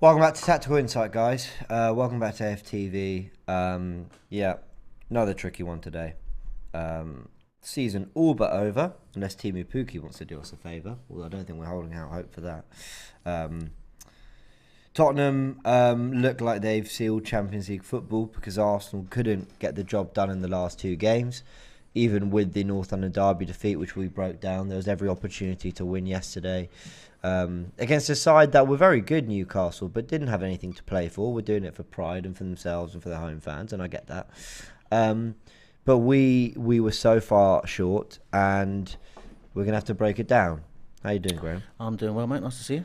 Welcome back to Tactical Insight, guys. Welcome back to AFTV. Yeah, another tricky one today. Season all but over, unless Timu Puki wants to do us a favour, although I don't think we're holding out hope for that. Tottenham look like they've sealed Champions League football because Arsenal couldn't get the job done in the last two games. Even with the North London derby defeat, which we broke down, there was every opportunity to win yesterday. Against a side that were very good, Newcastle, but didn't have anything to play for. We're doing it for pride and for themselves and for their home fans, and I get that. But we were so far short, and we're going to have to break it down. How you doing, Graham? I'm doing well, mate. Nice to see you.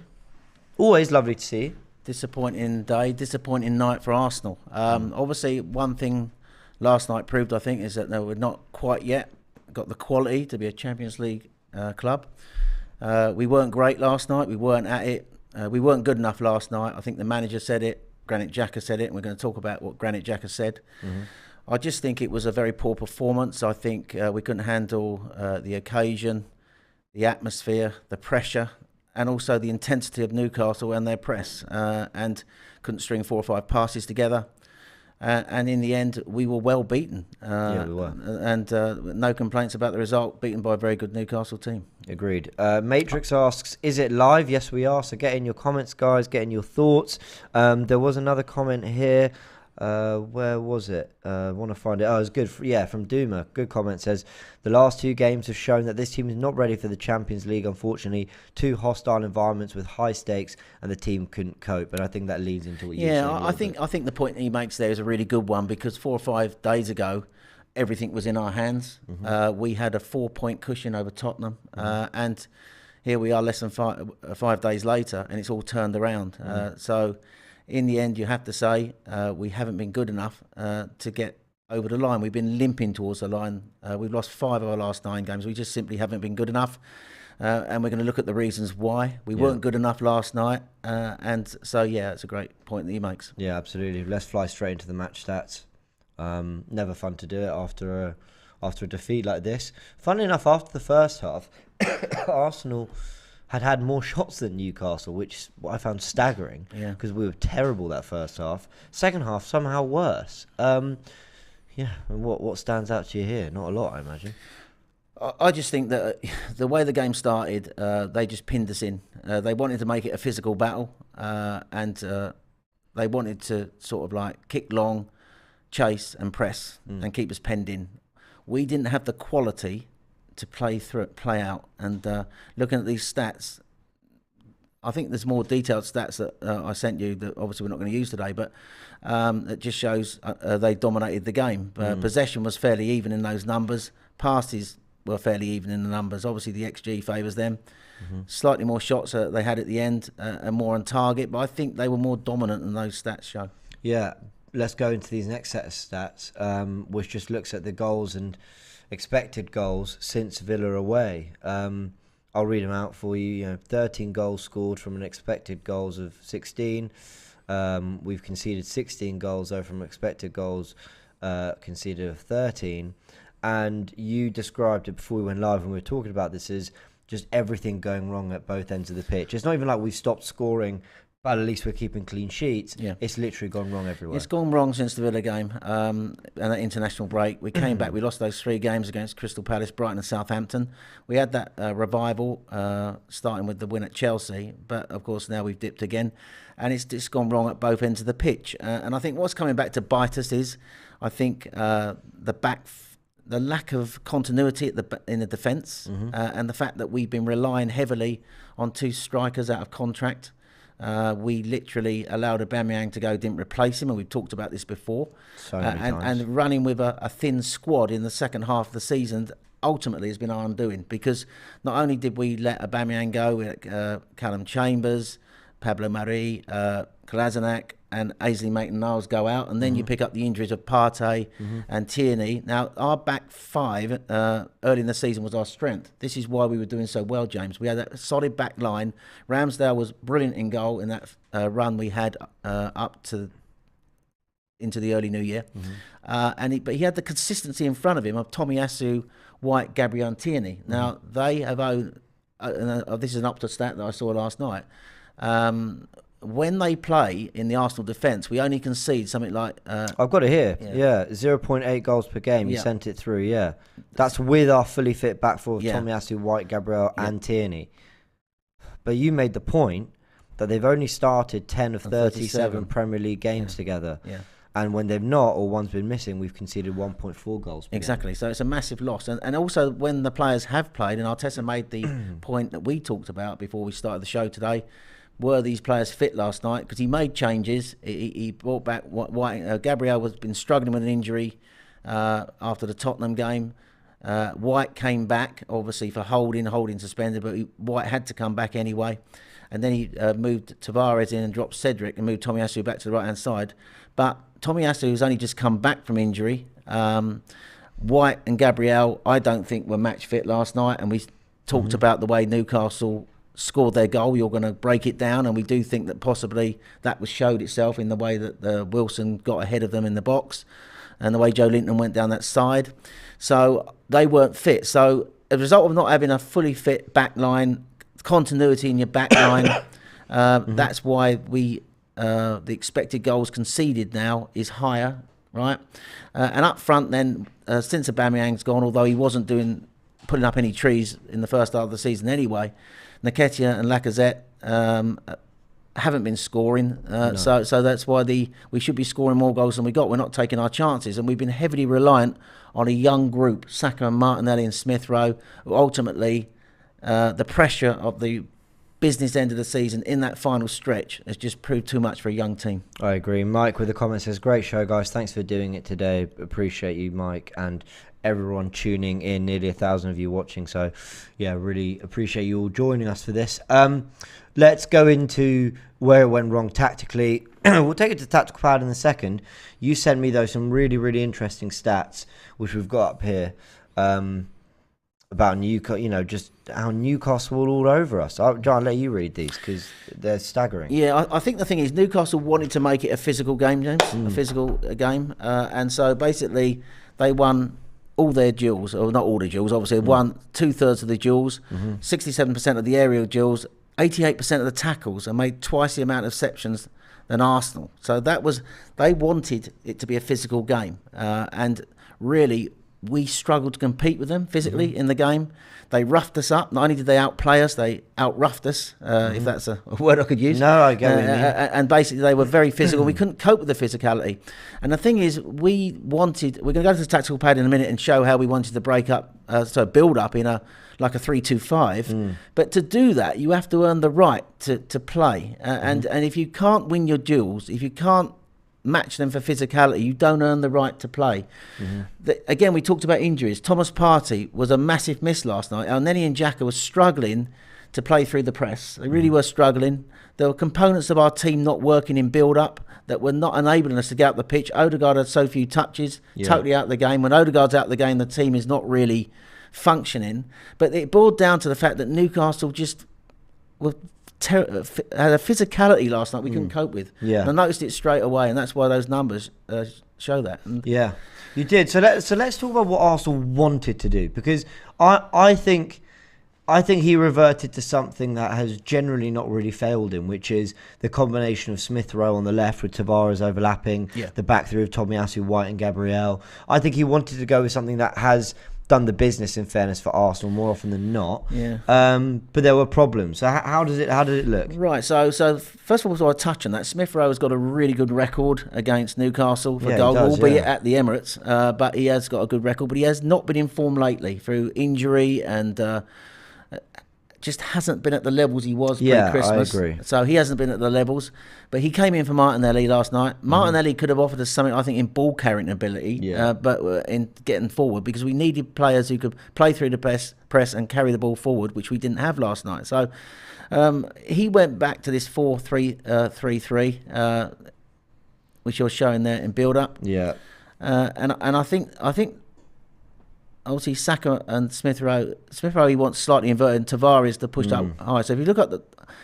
Always lovely to see you. Disappointing day, disappointing night for Arsenal. Obviously, one thing last night proved, I think, is that they were not quite yet got the quality to be a Champions League club. We weren't great last night. We weren't at it. We weren't good enough last night. I think the manager said it. Granit Xhaka said it. And we're going to talk about what Granit Xhaka said. Mm-hmm. I just think it was a very poor performance. I think we couldn't handle the occasion, the atmosphere, the pressure, and also the intensity of Newcastle and their press, and couldn't string 4 or 5 passes together. And in the end, we were well beaten. Yeah, we were. And no complaints about the result, beaten by a very good Newcastle team. Agreed. Matrix asks, is it live? Yes, we are. So get in your comments, guys. Get in your thoughts. There was another comment here. Where was it? I want to find it. Oh, it was good. From Duma. Good comment. Says, the last 2 games have shown that this team is not ready for the Champions League, unfortunately. 2 hostile environments with high stakes, and the team couldn't cope. And I think that leads into what you're saying. Yeah, I think the point he makes there is a really good one, because 4 or 5 days ago, everything was in our hands. Mm-hmm. We had a 4-point cushion over Tottenham. Mm-hmm. And here we are less than 5 days later, and it's all turned around. Mm-hmm. So in the end, you have to say we haven't been good enough to get over the line. We've been limping towards the line. We've lost 5 of our last 9 games. We just simply haven't been good enough. And we're going to look at the reasons why. We weren't good enough last night. And so, yeah, it's a great point that he makes. Yeah, absolutely. Let's fly straight into the match stats. Never fun to do it after a defeat like this. Funnily enough, after the first half, Arsenal had more shots than Newcastle, which I found staggering, because we were terrible that first half. Second half, somehow worse. And what stands out to you here? Not a lot, I imagine. I just think that the way the game started, they just pinned us in. They wanted to make it a physical battle, and they wanted to sort of like kick long, chase and press and keep us penned in. We didn't have the quality to play out. And looking at these stats, I think there's more detailed stats that I sent you that obviously we're not going to use today, but it just shows they dominated the game. Possession was fairly even in those numbers. Passes were fairly even in the numbers. Obviously the XG favours them. Mm-hmm. Slightly more shots they had at the end and more on target, but I think they were more dominant than those stats show. Yeah, let's go into these next set of stats, which just looks at the goals and expected goals since Villa away. I'll read them out for you. 13 goals scored from an expected goals of 16. We've conceded 16 goals though from expected goals conceded of 13. And you described it before we went live, and we were talking about this, as just everything going wrong at both ends of the pitch. It's not even like we've stopped scoring, but at least we're keeping clean sheets. Yeah. It's literally gone wrong everywhere. It's gone wrong since the Villa game and that international break. We came back. We lost those 3 games against Crystal Palace, Brighton and Southampton. We had that revival starting with the win at Chelsea. But, of course, now we've dipped again. And it's gone wrong at both ends of the pitch. And I think what's coming back to bite us is, I think, the lack of continuity in the defence, and the fact that we've been relying heavily on 2 strikers out of contract. We literally allowed Aubameyang to go, didn't replace him, and we've talked about this before. So many times. And running with a thin squad in the second half of the season ultimately has been our undoing, because not only did we let Aubameyang go, we let Callum Chambers, Pablo Mari, Kolasinac and Ainsley Maitland-Niles go out, and then you pick up the injuries of Partey and Tierney. Now, our back 5 early in the season was our strength. This is why we were doing so well, James. We had a solid back line. Ramsdale was brilliant in goal in that run we had into the early new year. But he had the consistency in front of him of Tomiyasu, White, Gabriel and Tierney. Now, they have owned, this is an Opta stat that I saw last night, when they play in the Arsenal defence, we only concede something like... I've got it here. Yeah, 0.8 goals per game. You sent it through, yeah. That's with our fully fit back four of Tomiyasu, White, Gabriel and Tierney. But you made the point that they've only started 10 of 37 Premier League games together. Yeah. And when they've not, or one's been missing, we've conceded 1.4 goals per game. So it's a massive loss. And also when the players have played, and Arteta made the point that we talked about before we started the show today, were these players fit last night? Because he made changes. He brought back White. Gabriel has been struggling with an injury after the Tottenham game. White came back, obviously, for holding suspended, but White had to come back anyway. And then he moved Tavares in and dropped Cedric and moved Tomiyasu back to the right-hand side. But Tomiyasu has only just come back from injury. White and Gabriel, I don't think were match fit last night. And we talked about the way Newcastle scored their goal. You're going to break it down. And we do think that possibly that was showed itself in the way that Wilson got ahead of them in the box and the way Joe Linton went down that side. So they weren't fit. So as a result of not having a fully fit back line, continuity in your back line, that's why the expected goals conceded now is higher, right? And up front then, since Aubameyang's gone, although he wasn't putting up any trees in the first half of the season anyway, Nketiah and Lacazette haven't been scoring, so that's why we should be scoring more goals than we got. We're not taking our chances, and we've been heavily reliant on a young group, Xhaka and Martinelli and Smith Rowe, who ultimately the pressure of the business end of the season in that final stretch has just proved too much for a young team. I agree. Mike with the comments says, great show, guys. Thanks for doing it today. Appreciate you, Mike, and everyone tuning in. Nearly 1,000 of you watching. So, yeah, really appreciate you all joining us for this. Let's go into where it went wrong tactically. We'll take it to Tactical Pad in a second. You sent me, though, some really, really interesting stats, which we've got up here. About Newcastle, just how Newcastle were all over us. John, I'll let you read these because they're staggering. Yeah, I think the thing is Newcastle wanted to make it a physical game, James, a physical game. And so basically they won all their duels, or not all the duels, obviously, won 2/3 of the duels, 67% of the aerial duels, 88% of the tackles, and made twice the amount of receptions than Arsenal. So they wanted it to be a physical game. And really, we struggled to compete with them physically in the game. They roughed us up. Not only did they outplay us, they out-roughed us, if that's a word I could use. No, I get it. And basically, they were very physical. We couldn't cope with the physicality. And the thing is, we're going to go to the tactical pad in a minute and show how we wanted to build up in a 3-2-5. But to do that, you have to earn the right to play. And if you can't win your duels, if you can't match them for physicality, you don't earn the right to play. Again, we talked about injuries. Thomas Partey was a massive miss last night. Elneny and Xhaka were struggling to play through the press. They really were struggling. There were components of our team not working in build-up that were not enabling us to get out the pitch. Odegaard had so few touches, totally out of the game. When Odegaard's out of the game, the team is not really functioning. But it boiled down to the fact that Newcastle just had a physicality last night we couldn't cope with. And I noticed it straight away, and that's why those numbers show that. And you did. So let's talk about what Arsenal wanted to do, because I think he reverted to something that has generally not really failed him, which is the combination of Smith Rowe on the left with Tavares overlapping, the back three of Tomiyasu, White and Gabriel. I think he wanted to go with something that has done the business, in fairness, for Arsenal more often than not. But there were problems. So how did it look? Right. So first of all, I touch on that. Smith Rowe has got a really good record against Newcastle for goal, albeit at the Emirates. But he has got a good record. But he has not been in form lately through injury and just hasn't been at the levels he was pre-Christmas. I agree. So he hasn't been at the levels. But he came in for Martinelli last night. Martinelli could have offered us something, I think, in ball carrying ability, but in getting forward, because we needed players who could play through the press and carry the ball forward, which we didn't have last night. So he went back to this 4-3-3, which you're showing there in build-up. And I think obviously Xhaka and Smith Rowe, he wants slightly inverted, and Tavares to push up high. So if you look at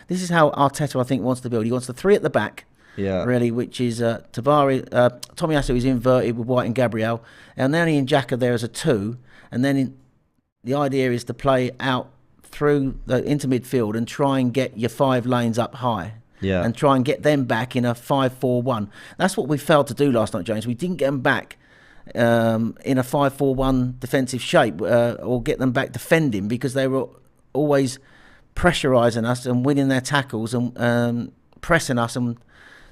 this is how Arteta, I think, wants to build. He wants the three at the back, really, which is Tavares, Tomiyasu is inverted with White and Gabriel, and then in Xhaka there as a 2, and then the idea is to play out through into midfield and try and get your 5 lanes up high. and try and get them back in a 5-4-1. That's what we failed to do last night, James. We didn't get them back in a 5-4-1 defensive shape or get them back defending, because they were always pressurising us and winning their tackles and pressing us and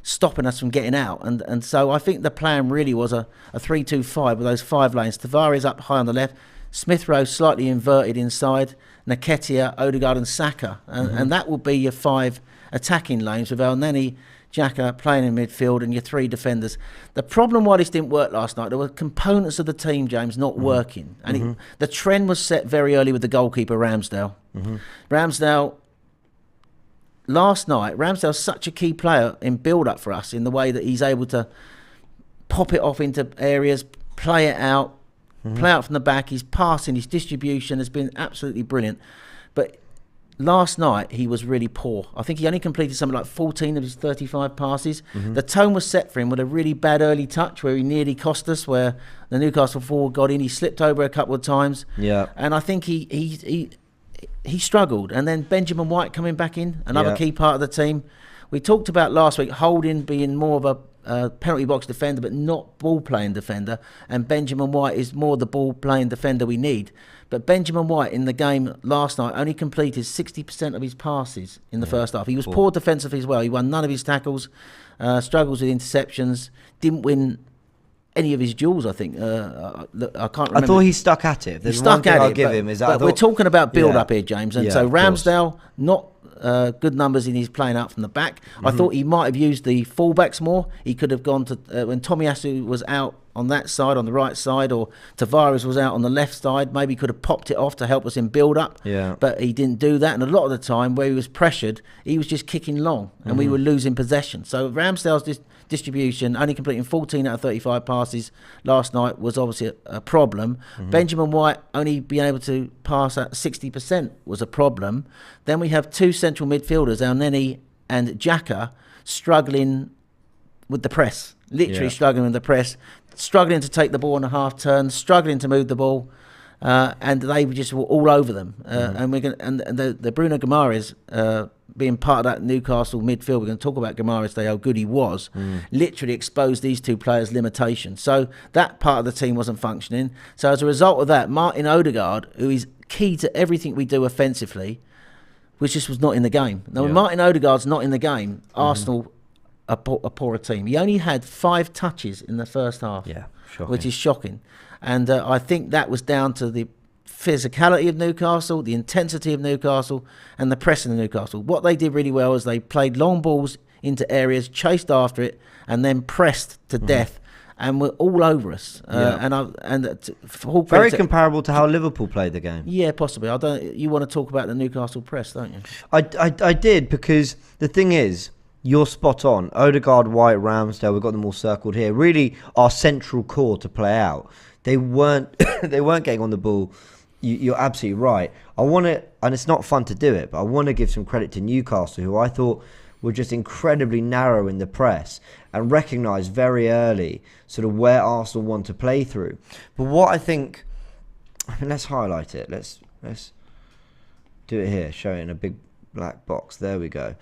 stopping us from getting out. And so I think the plan really was a 3-2-5 with those 5 lanes. Tavares up high on the left, Smith Rowe slightly inverted inside, Nketiah, Odegaard and Xhaka. And that will be your 5 attacking lanes with Elneny, Xhaka playing in midfield and your 3 defenders. The problem why this didn't work last night, there were components of the team, James, not working. And the trend was set very early with the goalkeeper, Ramsdale. Ramsdale, last night, Ramsdale's such a key player in build-up for us in the way that he's able to pop it off into areas, play it out, play out from the back. His passing, his distribution has been absolutely brilliant. But last night, he was really poor. I think he only completed something like 14 of his 35 passes. The tone was set for him with a really bad early touch where he nearly cost us, where the Newcastle forward got in. He slipped over a couple of times. And I think he struggled. And then Benjamin White coming back in, another key part of the team. We talked about last week Holding being more of a penalty box defender but not ball-playing defender, and Benjamin White is more the ball-playing defender we need. But Benjamin White in the game last night only completed 60% of his passes in the first half. He was poor defensively as well. He won none of his tackles, struggles with interceptions, didn't win any of his duels, I think. I can't remember. I thought he stuck at it. There's one thing I'll give him is that we're talking about build-up here, James. And so Ramsdale, not good numbers in his playing out from the back. I thought he might have used the fullbacks more. He could have gone to when Tomiyasu was out on that side, on the right side, or Tavares was out on the left side, maybe he could have popped it off to help us in build-up. But he didn't do that. And a lot of the time where he was pressured, he was just kicking long and we were losing possession. So Ramsdale's distribution, only completing 14 out of 35 passes last night, was obviously a problem. Benjamin White only being able to pass at 60% was a problem. Then we have 2 central midfielders, Elneny and Xhaka, struggling with the press, literally struggling with the press, struggling to take the ball on a half turn, struggling to move the ball, and they just were all over them. And we're going the Bruno Guimaraes being part of that Newcastle midfield, we're going to talk about Guimaraes today, how good he was, literally exposed these 2 players' limitations. So that part of the team wasn't functioning. So as a result of that, Martin Odegaard, who is key to everything we do offensively, which just was not in the game. Now, when Martin Odegaard's not in the game, Arsenal are a poorer team. He only had 5 touches in the first half, which is shocking. And I think that was down to the physicality of Newcastle, the intensity of Newcastle, and the pressing of Newcastle. What they did really well is they played long balls into areas, chased after it, and then pressed to death, and were all over us. Very comparable to how Liverpool played the game. Yeah, possibly. You want to talk about the Newcastle press, don't you? I did, because the thing is, you're spot on. Odegaard, White, Ramsdale, we've got them all circled here. Really, our central core to play out. They weren't getting on the ball. You're absolutely right. I want to, and it's not fun to do it, but I want to give some credit to Newcastle, who I thought were just incredibly narrow in the press and recognised very early sort of where Arsenal want to play through. But what I think, let's highlight it. Let's do it here. Show it in a big black box. There we go.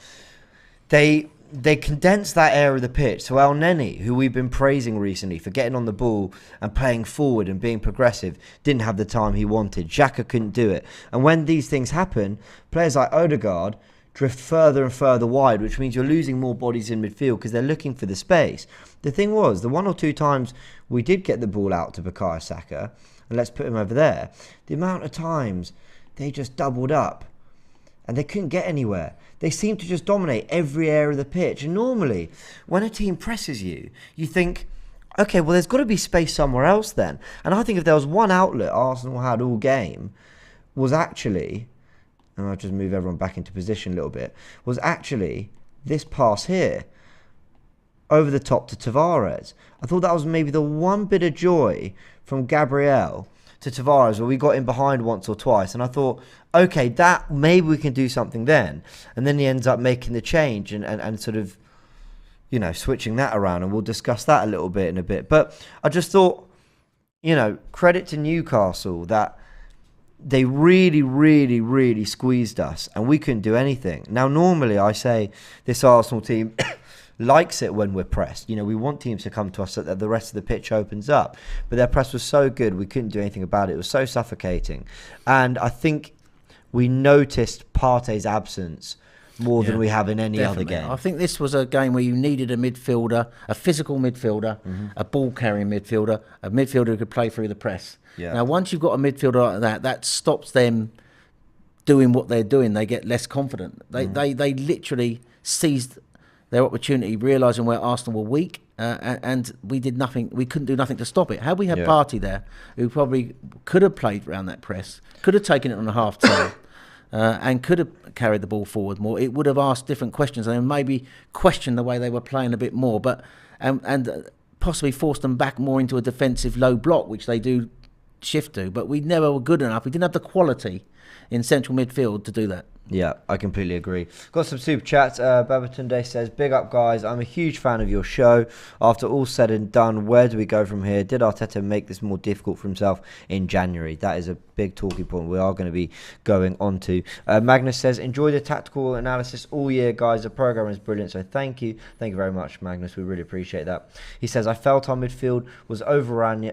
They condensed that area of the pitch. So Elneny, who we've been praising recently for getting on the ball and playing forward and being progressive, didn't have the time he wanted. Xhaka couldn't do it. And when these things happen, players like Odegaard drift further and further wide, which means you're losing more bodies in midfield because they're looking for the space. The thing was, the 1 or 2 times we did get the ball out to Bukayo Saka, and let's put him over there, the amount of times they just doubled up and they couldn't get anywhere. They seem to just dominate every area of the pitch. And normally, when a team presses you, you think, okay, well, there's got to be space somewhere else then. And I think if there was one outlet Arsenal had all game, was actually, and I'll just move everyone back into position a little bit, was actually this pass here, over the top to Tavares. I thought that was maybe the one bit of joy from Gabriel to Tavares, where we got in behind once or twice, and I thought, okay, that maybe we can do something then. And then he ends up making the change and sort of, you know, switching that around, and we'll discuss that a little bit in a bit. But I just thought, you know, credit to Newcastle that they really, really, really squeezed us, and we couldn't do anything. Now, normally I say this Arsenal team likes it when we're pressed. We want teams to come to us so that the rest of the pitch opens up. But their press was so good, we couldn't do anything about it. It was so suffocating. And I think we noticed Partey's absence more than we have in any other game. I think this was a game where you needed a midfielder, a physical midfielder, a ball-carrying midfielder, a midfielder who could play through the press. Yeah. Now, once you've got a midfielder like that, that stops them doing what they're doing. They get less confident. They literally seized their opportunity, realising where Arsenal were weak, and we did nothing. We couldn't do nothing to stop it. Had we had Partey there, who probably could have played around that press, could have taken it on a half turn, and could have carried the ball forward more, it would have asked different questions and maybe questioned the way they were playing a bit more, but and possibly forced them back more into a defensive low block, which they do shift to. But we never were good enough. We didn't have the quality in central midfield to do that. Yeah, I completely agree. Got some super chats. Babatunde says, big up guys, I'm a huge fan of your show. After all said and done, where do we go from here? Did Arteta make this more difficult for himself in January? That is a big talking point we are going to be going on to. Magnus says, enjoy the tactical analysis all year guys. The programme is brilliant, so thank you. Thank you very much, Magnus. We really appreciate that. He says, I felt our midfield was overrun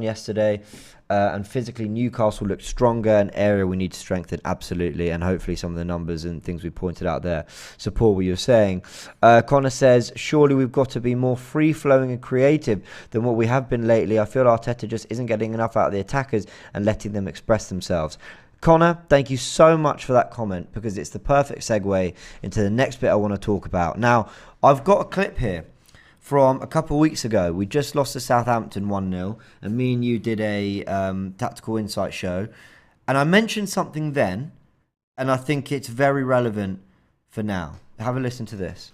yesterday. And physically Newcastle looked stronger, an area we need to strengthen, absolutely, and hopefully some of the numbers and things we pointed out there support what you're saying. Connor says, surely we've got to be more free-flowing and creative than what we have been lately. I feel Arteta just isn't getting enough out of the attackers and letting them express themselves. Connor, thank you so much for that comment, because it's the perfect segue into the next bit I want to talk about. Now, I've got a clip here from a couple of weeks ago. We just lost to Southampton 1-0, and me and you did a tactical insight show, and I mentioned something then, and I think it's very relevant for now. Have a listen to this.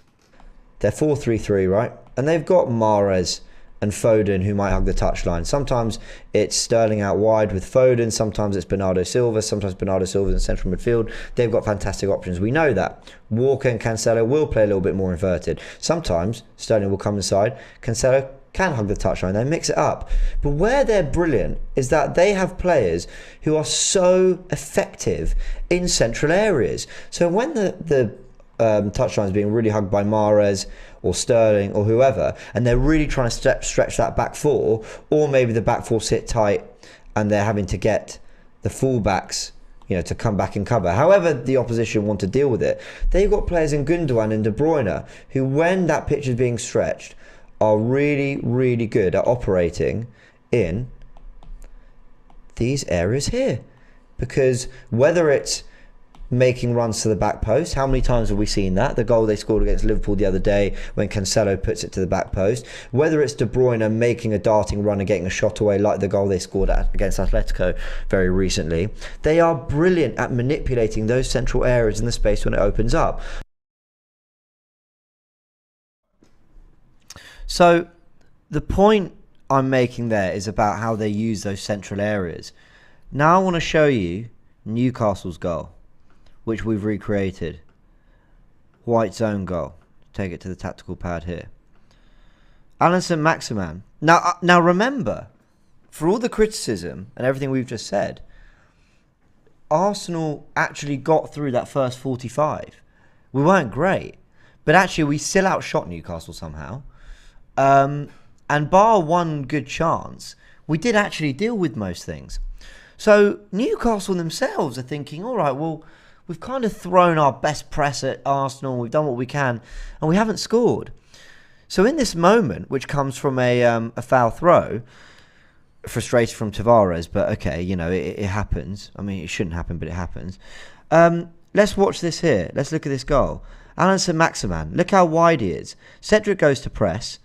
They're 4-3-3, right? And they've got Mahrez and Foden who might hug the touchline. Sometimes it's Sterling out wide with Foden, sometimes it's Bernardo Silva, sometimes Bernardo Silva in central midfield. They've got fantastic options. We know that. Walker and Cancelo will play a little bit more inverted. Sometimes Sterling will come inside, Cancelo can hug the touchline, they mix it up. But where they're brilliant is that they have players who are so effective in central areas. So when the touchline is being really hugged by Mahrez or Sterling or whoever, and they're really trying to stretch that back four, or maybe the back four sit tight and they're having to get the fullbacks to come back and cover. However the opposition want to deal with it, they've got players in Gundogan and De Bruyne who, when that pitch is being stretched, are really, really good at operating in these areas here. Because whether it's making runs to the back post, how many times have we seen that? The goal they scored against Liverpool the other day when Cancelo puts it to the back post. Whether it's De Bruyne making a darting run and getting a shot away, like the goal they scored against Atletico very recently, they are brilliant at manipulating those central areas in the space when it opens up. So the point I'm making there is about how they use those central areas. Now I want to show you Newcastle's goal, which we've recreated. White zone goal. Take it to the tactical pad here. Alan Saint-Maximin. Now remember, for all the criticism and everything we've just said, Arsenal actually got through that first 45. We weren't great, but actually we still outshot Newcastle somehow. And bar one good chance, we did actually deal with most things. So Newcastle themselves are thinking, all right, well, we've kind of thrown our best press at Arsenal, we've done what we can, and we haven't scored. So in this moment, which comes from a foul throw, frustrated from Tavares, but okay, it happens. I mean, it shouldn't happen, but it happens. Let's watch this here. Let's look at this goal. Alan Saint-Maximin, look how wide he is. Cedric goes to press,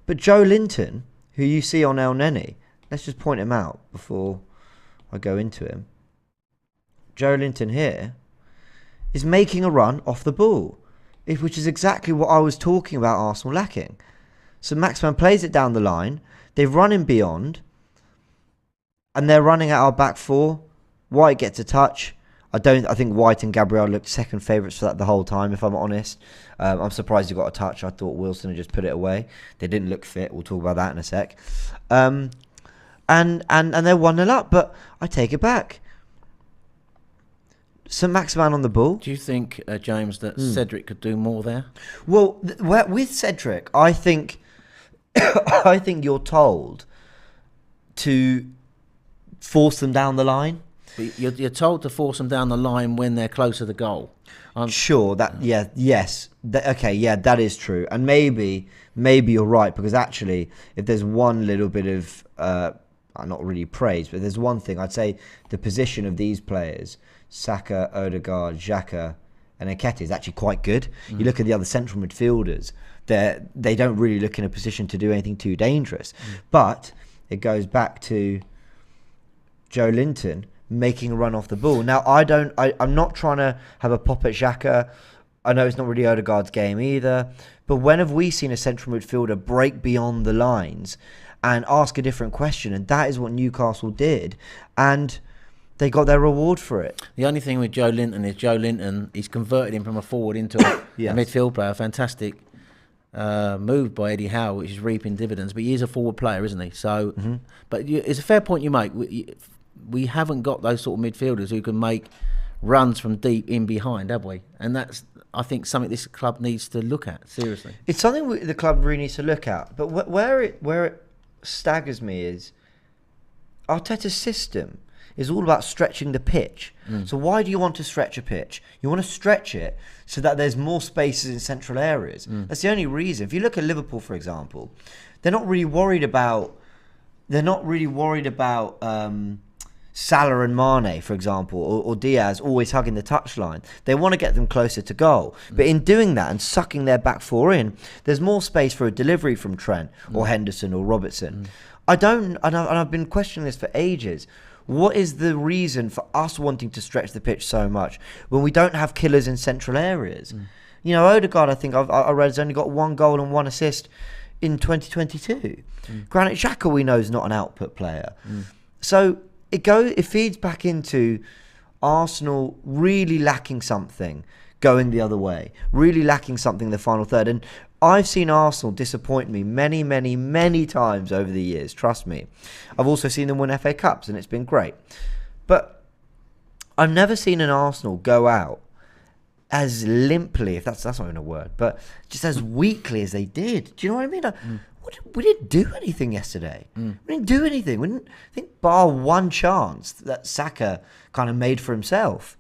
but Joe Linton, who you see on El Neni, let's just point him out before I go into him. Joe Linton here is making a run off the ball, which is exactly what I was talking about Arsenal lacking. So Maximin plays it down the line, they've run him beyond, and they're running at our back four. White gets a touch. I think White and Gabriel looked second favourites for that the whole time, if I'm honest. I'm surprised he got a touch. I thought Wilson had just put it away. They didn't look fit. We'll talk about that in a sec. And they're 1-0 up, but I take it back. St Maximin on the ball. Do you think, James, that Cedric could do more there? Well, with Cedric, I think I think you're told to force them down the line. You're told to force them down the line when they're closer to goal. Sure, that that is true, and maybe you're right, because actually, if there's one little bit of not really praise, but there's one thing I'd say: the position of these players, Saka, Odegaard, Xhaka, and Nketiah, is actually quite good. You look at the other central midfielders; they don't really look in a position to do anything too dangerous. But it goes back to Joe Linton making a run off the ball. Now, I'm not trying to have a pop at Xhaka. I know it's not really Odegaard's game either. But when have we seen a central midfielder break beyond the lines and ask a different question? And that is what Newcastle did. And they got their reward for it. The only thing with Joe Linton is he's converted him from a forward into a midfield player. Fantastic move by Eddie Howe, which is reaping dividends. But he is a forward player, isn't he? So, but it's a fair point you make. We haven't got those sort of midfielders who can make runs from deep in behind, have we? And that's, I think, something this club needs to look at seriously. It's something the club really needs to look at. But where it staggers me is Arteta's system is all about stretching the pitch. So why do you want to stretch a pitch? You want to stretch it so that there's more spaces in central areas. That's the only reason. If you look at Liverpool, for example, they're not really worried about Salah and Mane, for example, or Diaz always hugging the touchline. They want to get them closer to goal. But in doing that and sucking their back four in, there's more space for a delivery from Trent or Henderson or Robertson. And I've been questioning this for ages. What is the reason for us wanting to stretch the pitch so much when we don't have killers in central areas? You know, Odegaard, I think I read, has only got 1 goal and 1 assist in 2022. Granit Xhaka, we know, is not an output player. So it feeds back into Arsenal really lacking something going the other way, really lacking something in the final third. And I've seen Arsenal disappoint me many, many, many times over the years, trust me. I've also seen them win FA Cups, and it's been great. But I've never seen an Arsenal go out as limply, if that's not even a word, but just as weakly as they did. Do you know what I mean? We didn't do anything yesterday. We didn't do anything. I think bar one chance that Saka kind of made for himself.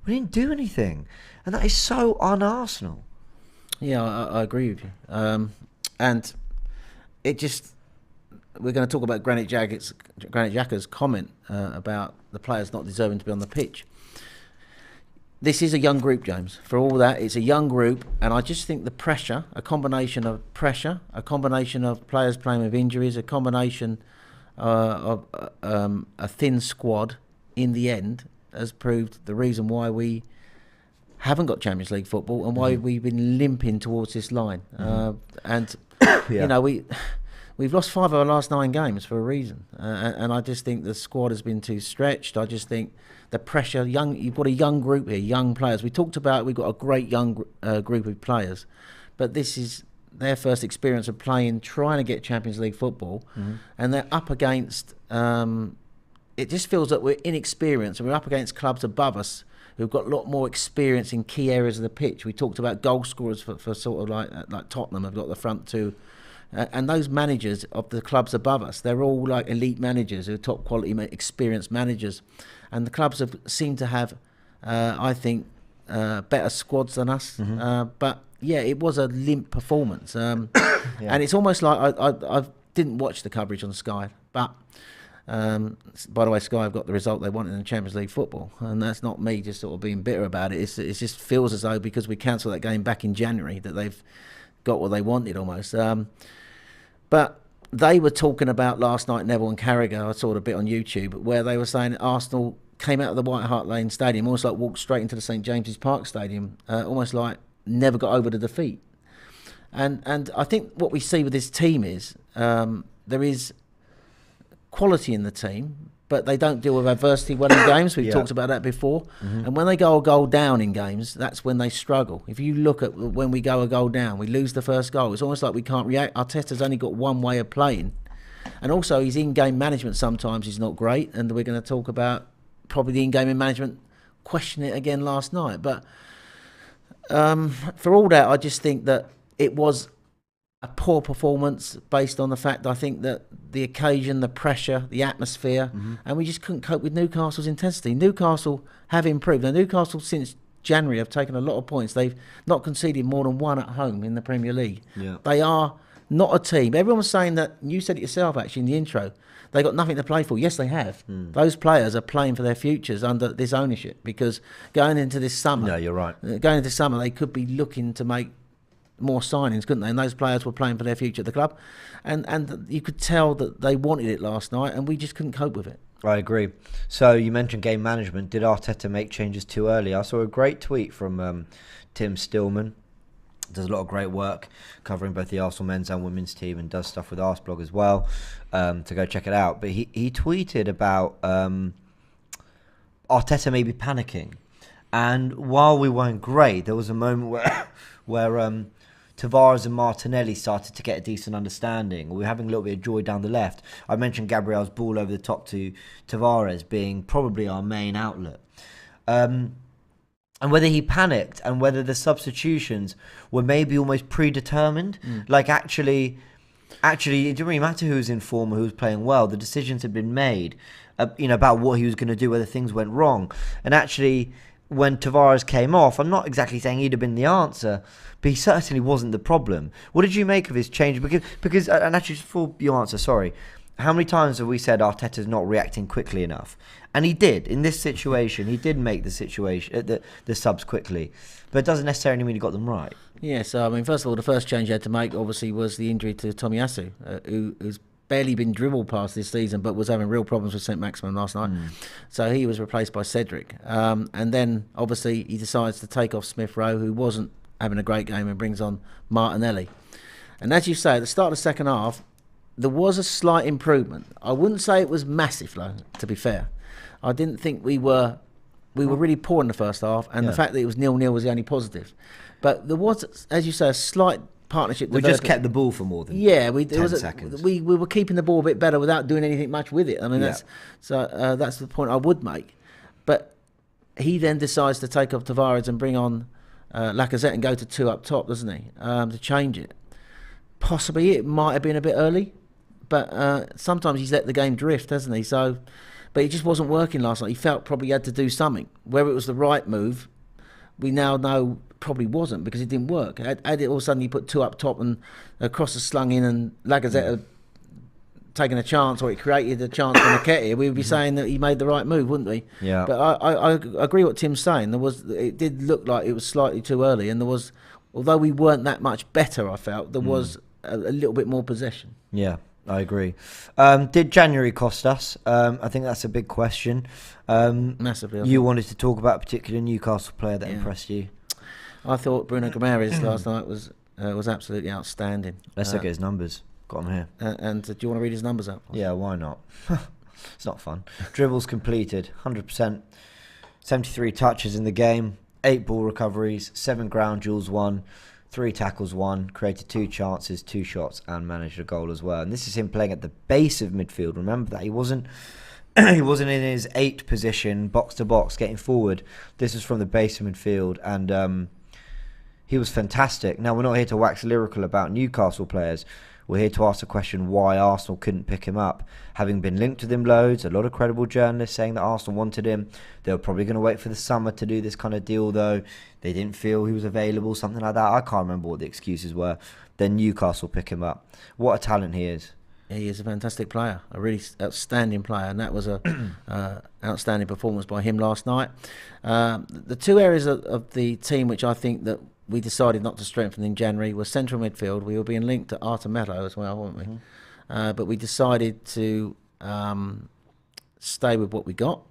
We didn't do anything. And that is so un-Arsenal. Yeah, I agree with you. And it just... We're going to talk about Granit Xhaka's comment about the players not deserving to be on the pitch. This is a young group, James. For all that, it's a young group, and I just think the pressure, a combination of players playing with injuries, a combination of a thin squad, in the end, has proved the reason why we haven't got Champions League football and why we've been limping towards this line. And you know, we've lost 5 of our last 9 games for a reason, and I just think the squad has been too stretched. I just think the pressure, you've got a young group here, young players. We talked about we've got a great young group of players, but this is their first experience of trying to get Champions League football, and they're up against, it just feels that we're inexperienced, and we're up against clubs above us who've got a lot more experience in key areas of the pitch. We talked about goal scorers for sort of like Tottenham have got the front two. And those managers of the clubs above us, they're all like elite managers who are top quality, experienced managers. And the clubs have seemed to have, I think, better squads than us. But yeah, it was a limp performance. And it's almost like I didn't watch the coverage on Sky. But by the way, Sky have got the result they wanted in Champions League football. And that's not me just sort of being bitter about it. It just feels as though because we cancelled that game back in January that they've got what they wanted almost. But they were talking about last night, Neville and Carragher, I saw it a bit on YouTube, where they were saying Arsenal came out of the White Hart Lane Stadium, almost like walked straight into the St James's Park Stadium, almost like never got over the defeat. And I think what we see with this team is there is quality in the team, but they don't deal with adversity well in games. We've talked about that before. And when they go a goal down in games, that's when they struggle. If you look at when we go a goal down, we lose the first goal. It's almost like we can't react. Arteta's only got one way of playing. And also his in-game management sometimes is not great. And we're going to talk about probably the in-game management question it again last night. But for all that, I just think that it was a poor performance based on the fact I think that the occasion, the pressure, the atmosphere, and we just couldn't cope with Newcastle's intensity. Newcastle have improved. Now, Newcastle since January have taken a lot of points. They've not conceded more than one at home in the Premier League. Yeah. They are not a team. Everyone was saying that, you said it yourself actually in the intro, they got nothing to play for. Yes, they have. Those players are playing for their futures under this ownership, because going into this summer, no, you're right. Going into summer, they could be looking to make more signings, couldn't they? And those players were playing for their future at the club, and you could tell that they wanted it last night, and we just couldn't cope with it. I agree. So you mentioned game management. Did Arteta make changes too early? I saw a great tweet from Tim Stillman. Does a lot of great work covering both the Arsenal men's and women's team, and does stuff with Arseblog as well. To go check it out. But he tweeted about Arteta maybe panicking, and while we weren't great, there was a moment where Tavares and Martinelli started to get a decent understanding. We were having a little bit of joy down the left. I mentioned Gabriel's ball over the top to Tavares being probably our main outlet. And whether he panicked, and whether the substitutions were maybe almost predetermined. Like actually, it didn't really matter who was in form or who was playing well. The decisions had been made, about what he was going to do, whether things went wrong. And actually, when Tavares came off, I'm not exactly saying he'd have been the answer, but he certainly wasn't the problem. What did you make of his change? Because and actually, for your answer, sorry, how many times have we said Arteta's not reacting quickly enough? And he did. In this situation, he did make the subs quickly. But it doesn't necessarily mean he got them right. Yeah, so, I mean, first of all, the first change he had to make, obviously, was the injury to Tomiyasu, who's barely been dribbled past this season, but was having real problems with St. Maximin last night. So he was replaced by Cedric. And then, obviously, he decides to take off Smith Rowe, who wasn't having a great game, and brings on Martinelli. And as you say, at the start of the second half, there was a slight improvement. I wouldn't say it was massive, though, to be fair. I didn't think we were really poor in the first half, and the fact that it was 0-0 was the only positive. But there was, as you say, a slight partnership. We just kept the ball for more than 10 seconds. We were keeping the ball a bit better without doing anything much with it. I mean, that's the point I would make. But he then decides to take off Tavares and bring on Lacazette and go to 2 up top, doesn't he? To change it. Possibly it might have been a bit early, but sometimes he's let the game drift, hasn't he? So. But it just wasn't working last night. He felt probably he had to do something. Whether it was the right move, we now know probably wasn't, because it didn't work. Had it all of a sudden he put 2 up top and a cross was slung in and Lacazette had taken a chance, or it created a chance for Nketiah, we would be saying that he made the right move, wouldn't we? Yeah. But I agree with what Tim's saying. It did look like it was slightly too early, and although we weren't that much better, I felt, there was a little bit more possession. Yeah. I agree. Did January cost us? I think that's a big question. Massively. You wanted to talk about a particular Newcastle player that impressed you. I thought Bruno Guimaraes last night was absolutely outstanding. Let's look at his numbers. Got him here. And do you want to read his numbers out? Yeah, why not? It's not fun. Dribbles completed, 100%. 73 touches in the game. 8 ball recoveries. 7 ground duels won. 3 tackles won, created 2 chances, 2 shots, and managed a goal as well. And this is him playing at the base of midfield. Remember that he wasn't in his 8 position, box to box, getting forward. This was from the base of midfield, and he was fantastic. Now, we're not here to wax lyrical about Newcastle players. We're here to ask the question why Arsenal couldn't pick him up. Having been linked with him loads, a lot of credible journalists saying that Arsenal wanted him. They were probably going to wait for the summer to do this kind of deal, though. They didn't feel he was available, something like that. I can't remember what the excuses were. Then Newcastle pick him up. What a talent he is. He is a fantastic player, a really outstanding player, and that was a outstanding performance by him last night. The 2 areas of the team which I think that we decided not to strengthen in January was central midfield. We were being linked to Arthur Mello as well, weren't we? But we decided to stay with what we got.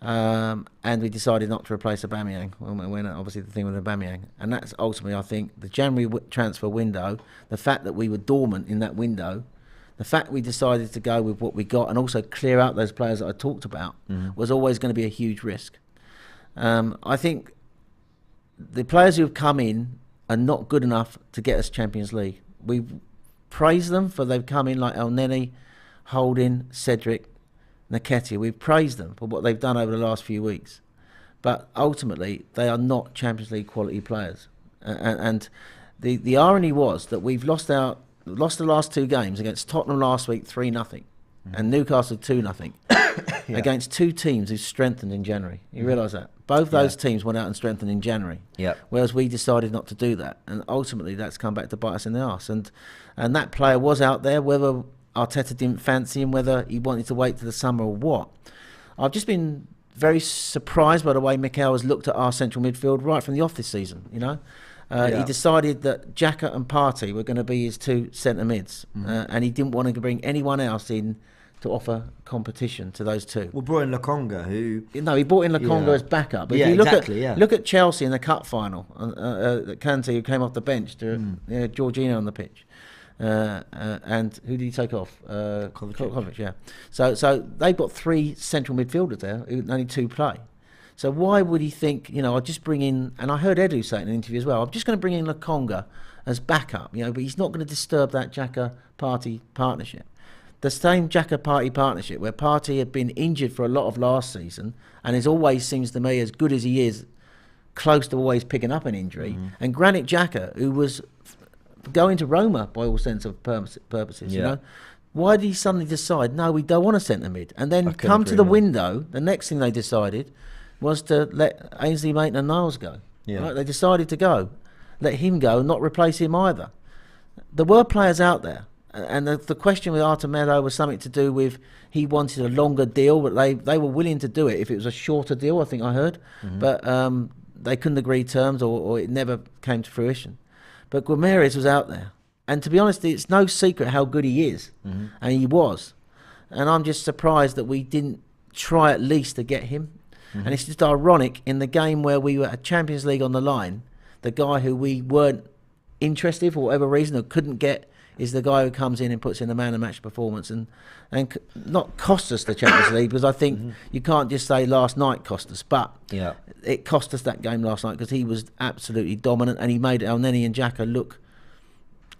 And we decided not to replace Aubameyang when obviously the thing with Aubameyang. And that's ultimately, I think, the January transfer window, the fact that we were dormant in that window, the fact we decided to go with what we got and also clear out those players that I talked about was always going to be a huge risk. I think the players who have come in are not good enough to get us Champions League. We praise them for they've come in, like El Neni, Holding, Cedric, Nketiah. We've praised them for what they've done over the last few weeks. but ultimately they are not Champions League quality players. And the irony was that we've lost the last 2 games against Tottenham last week 3-0, and Newcastle 2-0 against 2 teams who strengthened in January. You realise that both those teams went out and strengthened in January, whereas we decided not to do that, and ultimately that's come back to bite us in the arse. And that player was out there, whether Arteta didn't fancy him, whether he wanted to wait till the summer or what. I've just been very surprised by the way Mikel has looked at our central midfield right from the off this season. He decided that Xhaka and Partey were going to be his 2 centre mids, and he didn't want to bring anyone else in to offer competition to those 2. Well, brought in Lokonga, who... No, he brought in Lokonga as backup. But if you look at Chelsea in the cup final, Kante, who came off the bench, to Jorginho on the pitch. And who did he take off? Kovacic, yeah. So they've got 3 central midfielders there, only 2 play. So why would he think, I'll just bring in, and I heard Edu say it in an interview as well, I'm just going to bring in Lokonga as backup, but he's not going to disturb that Xhaka-Partey partnership. The same Xhaka-Partey partnership where Partey had been injured for a lot of last season and is always, seems to me, as good as he is, close to always picking up an injury. And Granit Xhaka, who was going to Roma by all sense of purposes, why did he suddenly decide, no, we don't want a centre mid? And then come to the window, the next thing they decided was to let Ainsley Maitland-Niles go. Right? They decided to let him go and not replace him either. There were players out there. And the question with Artemelo was something to do with he wanted a longer deal, but they were willing to do it if it was a shorter deal, I think I heard. But they couldn't agree terms or it never came to fruition. But Guimaraes was out there. And to be honest, it's no secret how good he is. And he was. And I'm just surprised that we didn't try at least to get him. And it's just ironic, in the game where we were at Champions League on the line, the guy who we weren't interested for whatever reason or couldn't get is the guy who comes in and puts in a man-of-match performance and not cost us the Champions League, because I think you can't just say last night cost us, but it cost us that game last night because he was absolutely dominant and he made Elneny and Xhaka look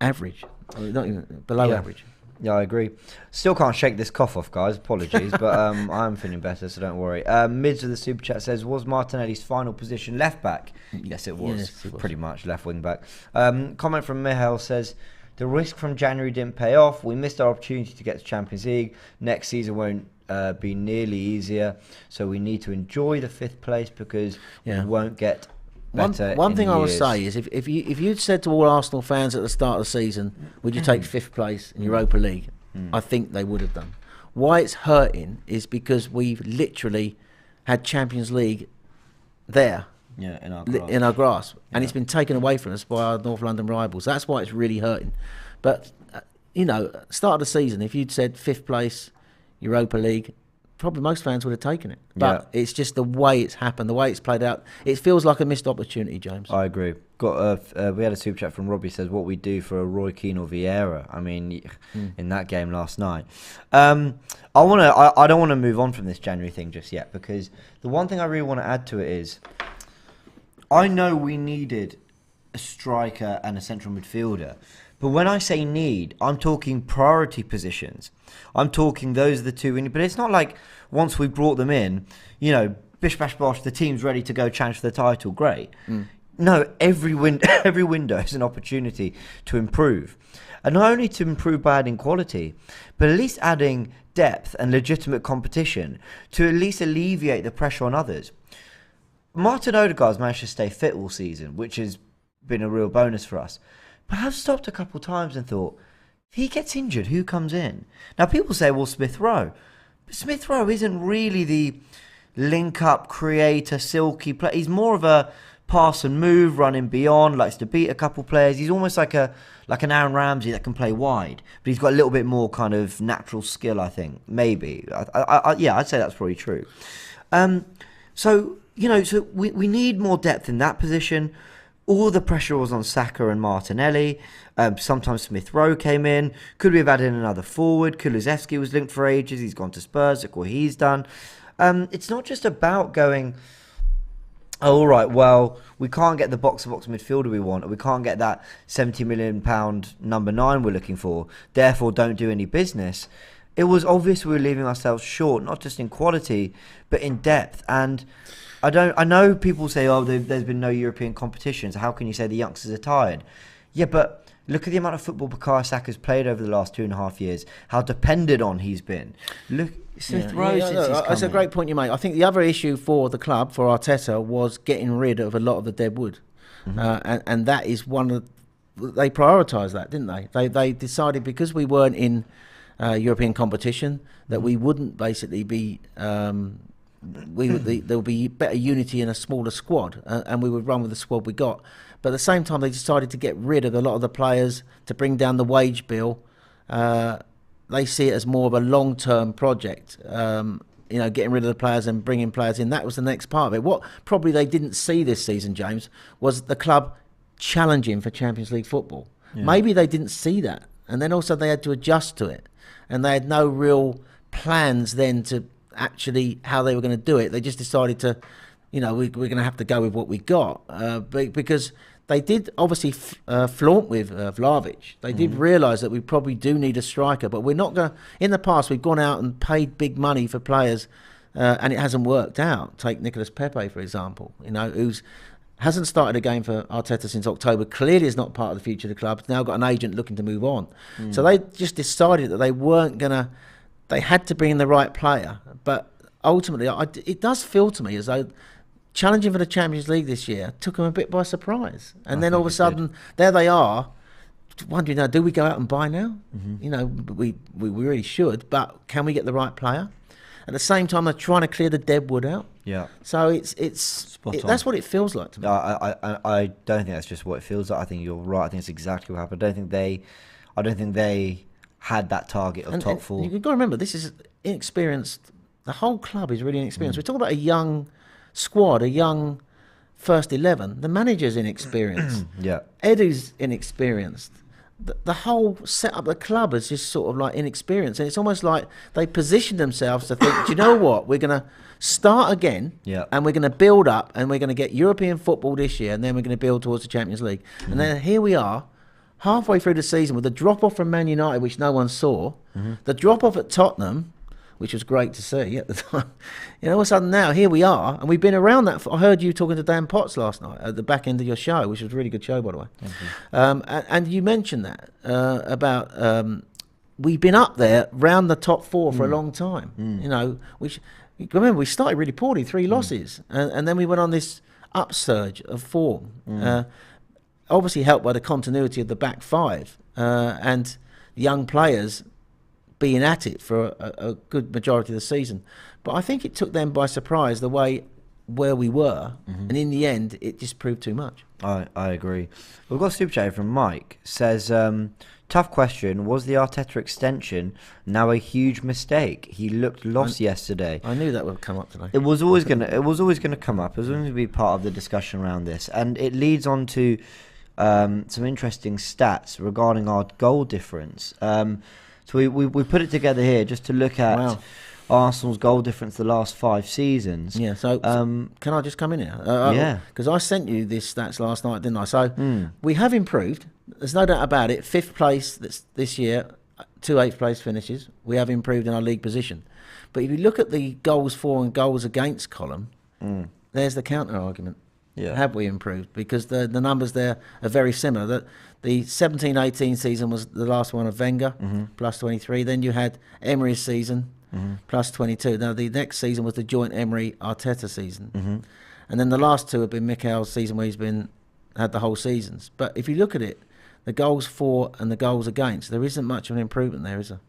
average, not even below average. Yeah, I agree. Still can't shake this cough off, guys. Apologies, but I'm feeling better, so don't worry. Mids of the Super Chat says, was Martinelli's final position left back? Yes, it was. Yes, it was. Pretty much left wing back. Comment from Mihail says, the risk from January didn't pay off. We missed our opportunity to get to Champions League. Next season won't be nearly easier, so we need to enjoy the 5th place because we won't get better. One thing I would say is if you'd said to all Arsenal fans at the start of the season, would you take 5th place in Europa League? I think they would have done. Why it's hurting is because we've literally had Champions League there. In our grasp. And it's been taken away from us by our North London rivals. That's why it's really hurting. But, start of the season, if you'd said 5th place, Europa League, probably most fans would have taken it. But it's just the way it's happened, the way it's played out. It feels like a missed opportunity, James. I agree. We had a super chat from Robbie, says, what we do for a Roy Keane or Vieira. I mean, in that game last night. I don't want to move on from this January thing just yet, because the one thing I really want to add to it is, I know we needed a striker and a central midfielder, but when I say need, I'm talking priority positions. I'm talking those are the 2 we need. But it's not like once we brought them in, bish bash bosh, the team's ready to go challenge for the title. Great. No, every window is an opportunity to improve, and not only to improve by adding quality, but at least adding depth and legitimate competition to at least alleviate the pressure on others. Martin Odegaard's managed to stay fit all season, which has been a real bonus for us. But I've stopped a couple of times and thought, if he gets injured, who comes in? Now, people say, well, Smith Rowe. But Smith Rowe isn't really the link-up, creator, silky player. He's more of a pass and move, running beyond, likes to beat a couple players. He's almost like an Aaron Ramsey that can play wide. But he's got a little bit more kind of natural skill, I think. Maybe. I'd say that's probably true. So we need more depth in that position. All the pressure was on Saka and Martinelli. Sometimes Smith Rowe came in. Could we have added another forward? Kulusevski was linked for ages. He's gone to Spurs. Look what he's done. It's not just about going, oh, all right, well, we can't get the box-to-box midfielder we want, or we can't get that £70 million number 9 we're looking for, therefore don't do any business. It was obvious we were leaving ourselves short, not just in quality, but in depth. And I know people say, oh, there's been no European competitions. How can you say the youngsters are tired? Yeah, but look at the amount of football Bukayo Saka's played over the last 2.5 years. How dependent on he's been. Look, Smith Rowe since he's come That's a great point you make. I think the other issue for the club, for Arteta, was getting rid of a lot of the dead wood. And that is one of... They prioritised that, didn't they? They decided, because we weren't in European competition, that we wouldn't basically be... there would be better unity in a smaller squad, and we would run with the squad we got. But at the same time, they decided to get rid of a lot of the players, to bring down the wage bill. They see it as more of a long-term project, getting rid of the players and bringing players in. That was the next part of it. What probably they didn't see this season, James, was the club challenging for Champions League football. Yeah. Maybe they didn't see that, and then also they had to adjust to it, and they had no real plans then to actually how they were going to do it. They just decided to, we're going to have to go with what we got, because they did obviously flaunt with Vlahovic. They did realise that we probably do need a striker, but we're not going to... In the past, we've gone out and paid big money for players, and it hasn't worked out. Take Nicolas Pepe, for example, who's hasn't started a game for Arteta since October, clearly is not part of the future of the club, now got an agent looking to move on. So they just decided that they weren't going to... They had to bring in the right player, but ultimately, it does feel to me as though challenging for the Champions League this year took them a bit by surprise. And then all of a sudden, there they are, wondering, now, do we go out and buy now? We really should, but can we get the right player? At the same time, they're trying to clear the dead wood out. Yeah. So that's what it feels like to me. I don't think that's just what it feels like. I think you're right. I think it's exactly what happened. I don't think they had that target of top four. You've got to remember, this is inexperienced. The whole club is really inexperienced. We're talking about a young squad, a young first 11. The manager's inexperienced. Yeah. Edu's inexperienced. The whole setup of the club is just sort of like inexperienced. And it's almost like they positioned themselves to think, do you know what? We're going to start again, and we're going to build up, and we're going to get European football this year, and then we're going to build towards the Champions League. And then here we are, halfway through the season, with the drop-off from Man United, which no one saw, the drop-off at Tottenham, which was great to see at the time. All of a sudden now, here we are, and we've been around that. I heard you talking to Dan Potts last night at the back end of your show, which was a really good show, by the way. And you mentioned that about we've been up there, round the top four for a long time. Which, remember, we started really poorly, 3 losses, and then we went on this upsurge of form. Obviously helped by the continuity of the back five and young players being at it for a good majority of the season. But I think it took them by surprise where we were, and in the end it just proved too much. I agree. We've got a super chat from Mike. Says, tough question, was the Arteta extension now a huge mistake? He looked lost yesterday. I knew that would come up today. It was always gonna come up. It was going to be part of the discussion around this, and it leads on to some interesting stats regarding our goal difference. So we put it together here just to look at Arsenal's goal difference the last 5 seasons. Yeah, so can I just come in here? Because I sent you these stats last night, didn't I? So we have improved. There's no doubt about it. 5th place this year, 2 8th place finishes. We have improved in our league position. But if you look at the goals for and goals against column, there's the counter argument. Yeah. Have we improved? Because the numbers there are very similar. The 17-18 season was the last one of Wenger, plus 23. Then you had Emery's season, plus 22. Now, the next season was the joint Emery-Arteta season. And then the last 2 have been Mikel's season, where he's had the whole seasons. But if you look at it, the goals for and the goals against, there isn't much of an improvement there, is there?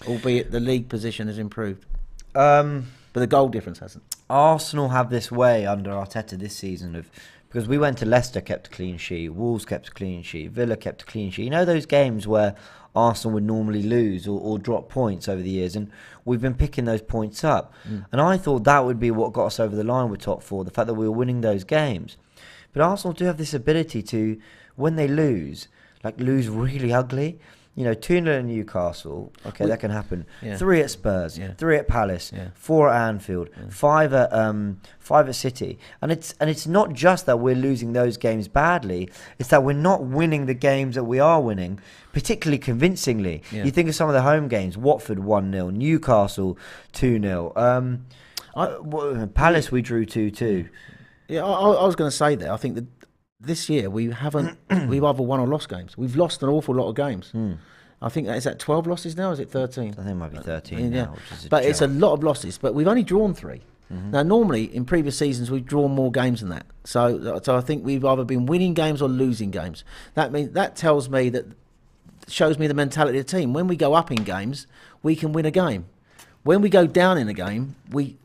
Albeit the league position has improved. But the goal difference hasn't. Arsenal have this way under Arteta this season because we went to Leicester, kept a clean sheet, Wolves kept a clean sheet, Villa kept a clean sheet. Those games where Arsenal would normally lose or drop points over the years, and we've been picking those points up. And I thought that would be what got us over the line with top 4, the fact that we were winning those games. But Arsenal do have this ability to, when they lose really ugly. 2-0 at Newcastle, that can happen. 3 at Spurs, 3 at Palace, 4 at Anfield, 5 at City. And it's not just that we're losing those games badly, it's that we're not winning the games that we are winning, particularly convincingly. You think of some of the home games, Watford 1-0, Newcastle 2-0. Palace we drew 2-2. Yeah, I was going to say that. I think that this year we've either won or lost games. We've lost an awful lot of games. I think is that 12 losses now? Or is it 13? I think it might be 13 now, which is but it's a lot of losses. But we've only drawn 3. Now, normally in previous seasons we've drawn more games than that. So I think we've either been winning games or losing games. That tells me shows me the mentality of the team. When we go up in games, we can win a game. When we go down in a game, we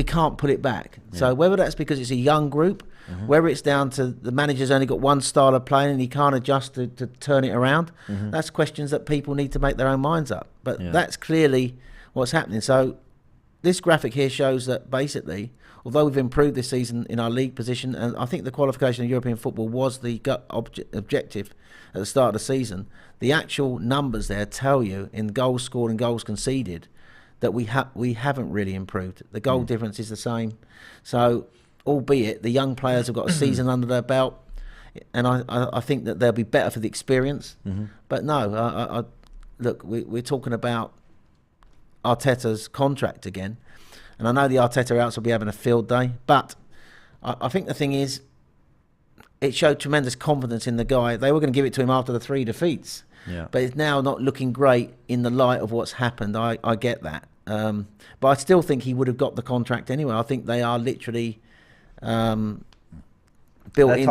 can't put it back. Yeah. So whether that's because it's a young group, whether it's down to the manager's only got one style of playing and he can't adjust to turn it around, that's questions that people need to make their own minds up. But that's clearly what's happening. So this graphic here shows that basically, although we've improved this season in our league position, and I think the qualification of European football was the objective at the start of the season, the actual numbers there tell you in goals scored and goals conceded that we haven't really improved. The goal difference is the same. So, albeit the young players have got a season under their belt, and I think that they'll be better for the experience. But no, look, we're talking about Arteta's contract again, and I know the Arteta outs will be having a field day, but I think the thing is, it showed tremendous confidence in the guy. They were going to give it to him after the 3 defeats, but it's now not looking great in the light of what's happened. I get that, but I still think he would have got the contract anyway. I think they are literally tied into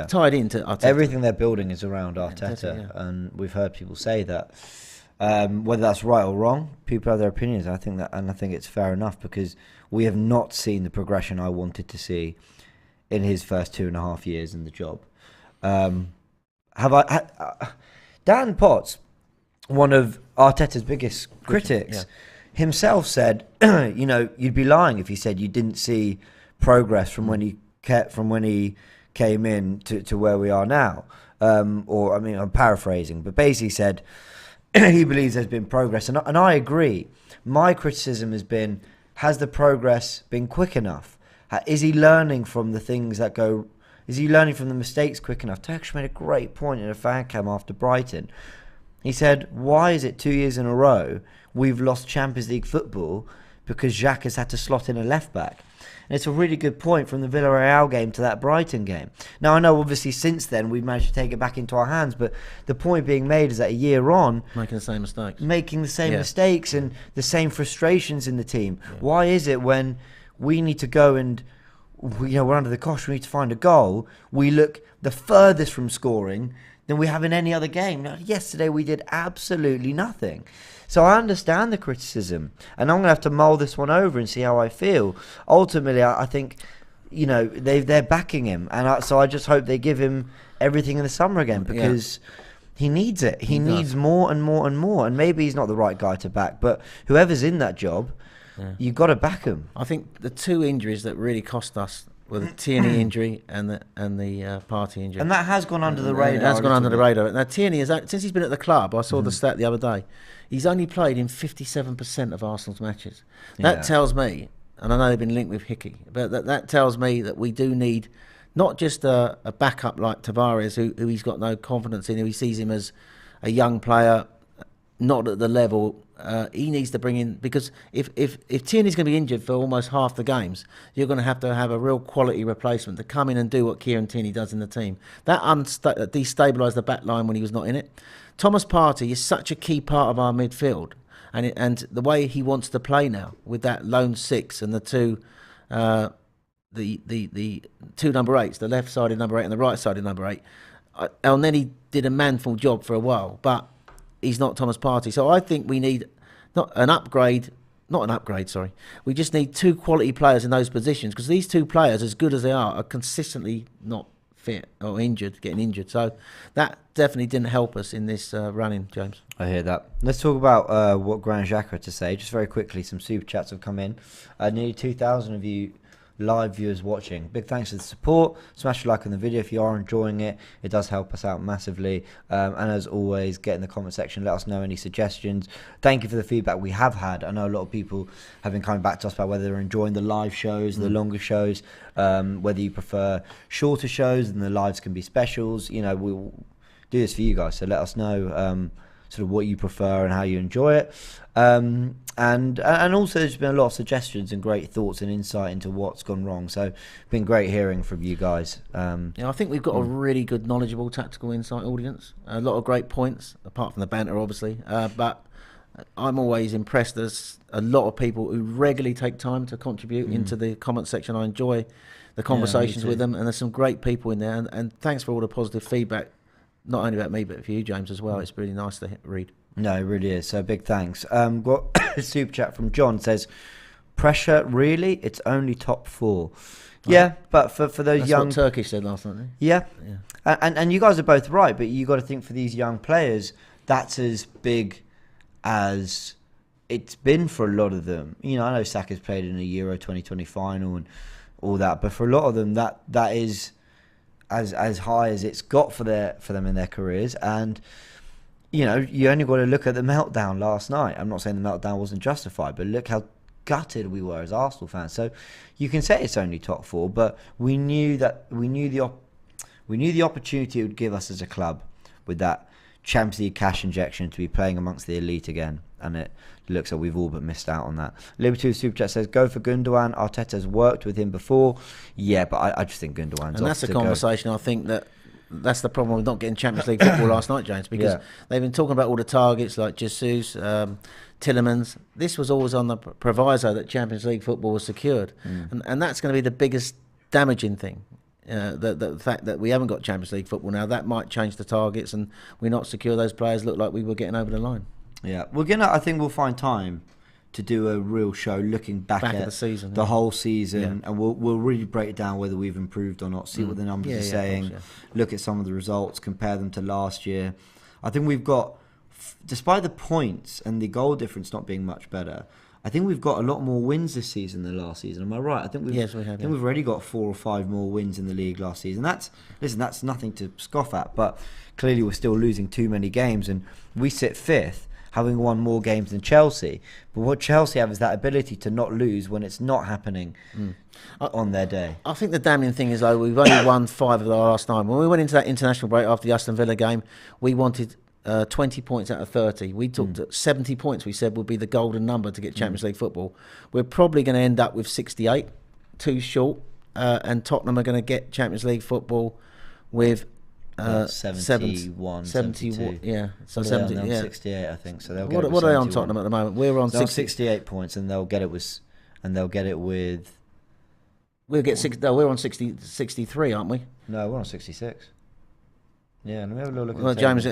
Arteta. Everything they're building is around Arteta, and we've heard people say that. Whether that's right or wrong, people have their opinions. I think it's fair enough, because we have not seen the progression I wanted to see in his first 2.5 years in the job. Dan Potts, one of Arteta's biggest critics, himself said, you'd be lying if you said you didn't see progress from when he came in to where we are now. I'm paraphrasing, but basically said he believes there's been progress, and I agree. My criticism has been, has the progress been quick enough? Is he learning from the things that go? Is he learning from the mistakes quick enough? Tex made a great point in a fan cam after Brighton. He said, why is it 2 years in a row we've lost Champions League football because Xhaka's had to slot in a left back? And it's a really good point from the Villarreal game to that Brighton game. Now, I know obviously since then we've managed to take it back into our hands, but the point being made is that a year on, making the same mistakes and the same frustrations in the team. Why is it when we need to go and we're under the cosh, we need to find a goal, we look the furthest from scoring than we have in any other game? Now, yesterday we did absolutely nothing. So I understand the criticism, and I'm going to have to mull this one over and see how I feel. Ultimately, I think, they're backing him, and so I just hope they give him everything in the summer again, because he needs it. He needs more and more and more, and maybe he's not the right guy to back, but whoever's in that job, you've got to back him. I think the 2 injuries that really cost us were the Tierney injury and the Partey injury, and that has gone under the radar. It has gone under the radar. Now Tierney since he's been at the club, I saw the stat the other day. He's only played in 57% of Arsenal's matches. That tells me, and I know they've been linked with Hickey, but that tells me that we do need not just a backup like Tavares, who he's got no confidence in, who he sees him as a young player, not at the level. He needs to bring in, because if Tierney's going to be injured for almost half the games, you're going to have a real quality replacement to come in and do what Kieran Tierney does in the team. That destabilised the back line when he was not in it. Thomas Partey is such a key part of our midfield, and the way he wants to play now with that lone 6 and the two the two number 8s, the left-sided number 8 and the right-sided number 8. El Neni did a manful job for a while, but he's not Thomas Partey. So I think we need we just need 2 quality players in those positions, because these 2 players, as good as they are consistently not fit or getting injured. So that definitely didn't help us in this running, James. I hear that. Let's talk about what Granit Xhaka had to say. Just very quickly, some super chats have come in. Nearly 2,000 of you live viewers watching. Big thanks for the support. Smash a like on the video if you are enjoying it. It does help us out massively. And as always, get in the comment section, let us know any suggestions. Thank you for the feedback we have had. I know a lot of people have been coming back to us about whether they're enjoying the live shows, the longer shows, whether you prefer shorter shows and the lives can be specials. We'll do this for you guys, so let us know. sort of what you prefer and how you enjoy it. And also there's been a lot of suggestions and great thoughts and insight into what's gone wrong. So it's been great hearing from you guys. I think we've got a really good, knowledgeable, tactical insight audience. A lot of great points, apart from the banter, obviously. But I'm always impressed. There's a lot of people who regularly take time to contribute into the comment section. I enjoy the conversations with them, and there's some great people in there. And thanks for all the positive feedback, not only about me, but for you, James, as well. It's really nice to read. No, it really is. So big thanks. Got a super chat from John, says, pressure, really? It's only top 4. Yeah, but for those That's young... what Turkish said last night, didn't Yeah. And you guys are both right, but you got to think for these young players, that's as big as it's been for a lot of them. You know, I know Saka's played in a Euro 2020 final and all that, but for a lot of them, that is as high as it's got for them in their careers. And you know, you only got to look at the meltdown last night. I'm not saying the meltdown wasn't justified, but look how gutted we were as Arsenal fans. So you can say it's only top 4, but we knew the opportunity it would give us as a club with that Champions League cash injection to be playing amongst the elite again, and it looks like we've all but missed out on that. Liberty Super Chat says, go for Gundogan. Arteta's worked with him before. Yeah, but I just think Gundogan's and that's a conversation. I think that's the problem with not getting Champions League football last night, James, because they've been talking about all the targets like Jesus, Tillemans. This was always on the proviso that Champions League football was secured, and that's going to be the biggest damaging thing. The fact that we haven't got Champions League football now, that might change the targets, and we're not secure those players. Look like we were getting over the line. Yeah, I think we'll find time to do a real show looking back at the season, the whole season, and we'll really break down whether we've improved or not, see what the numbers are saying, look at some of the results, compare them to last year. I think we've got, despite the points and the goal difference not being much better, I think we've got a lot more wins this season than last season. Am I right? I think we have. I think we've already got 4 or 5 more wins in the league last season. That's nothing to scoff at, but clearly we're still losing too many games, and we sit 5th, having won more games than Chelsea. But what Chelsea have is that ability to not lose when it's not happening on their day. I think the damning thing is, though, we've only won 5 of the last 9. When we went into that international break after the Aston Villa game, we wanted 20 points out of 30. We took 70 points, we said, would be the golden number to get Champions League football. We're probably going to end up with 68, 2 short, and Tottenham are going to get Champions League football with 71, 72. Yeah, so 70, 70, 68, I think. So they'll get what are they on Tottenham at the moment? We're on 68 points, and they'll get it with. We'll get 6. No, we're on 63, aren't we? No, we're on 66. Yeah, let me have a little look. Well, James,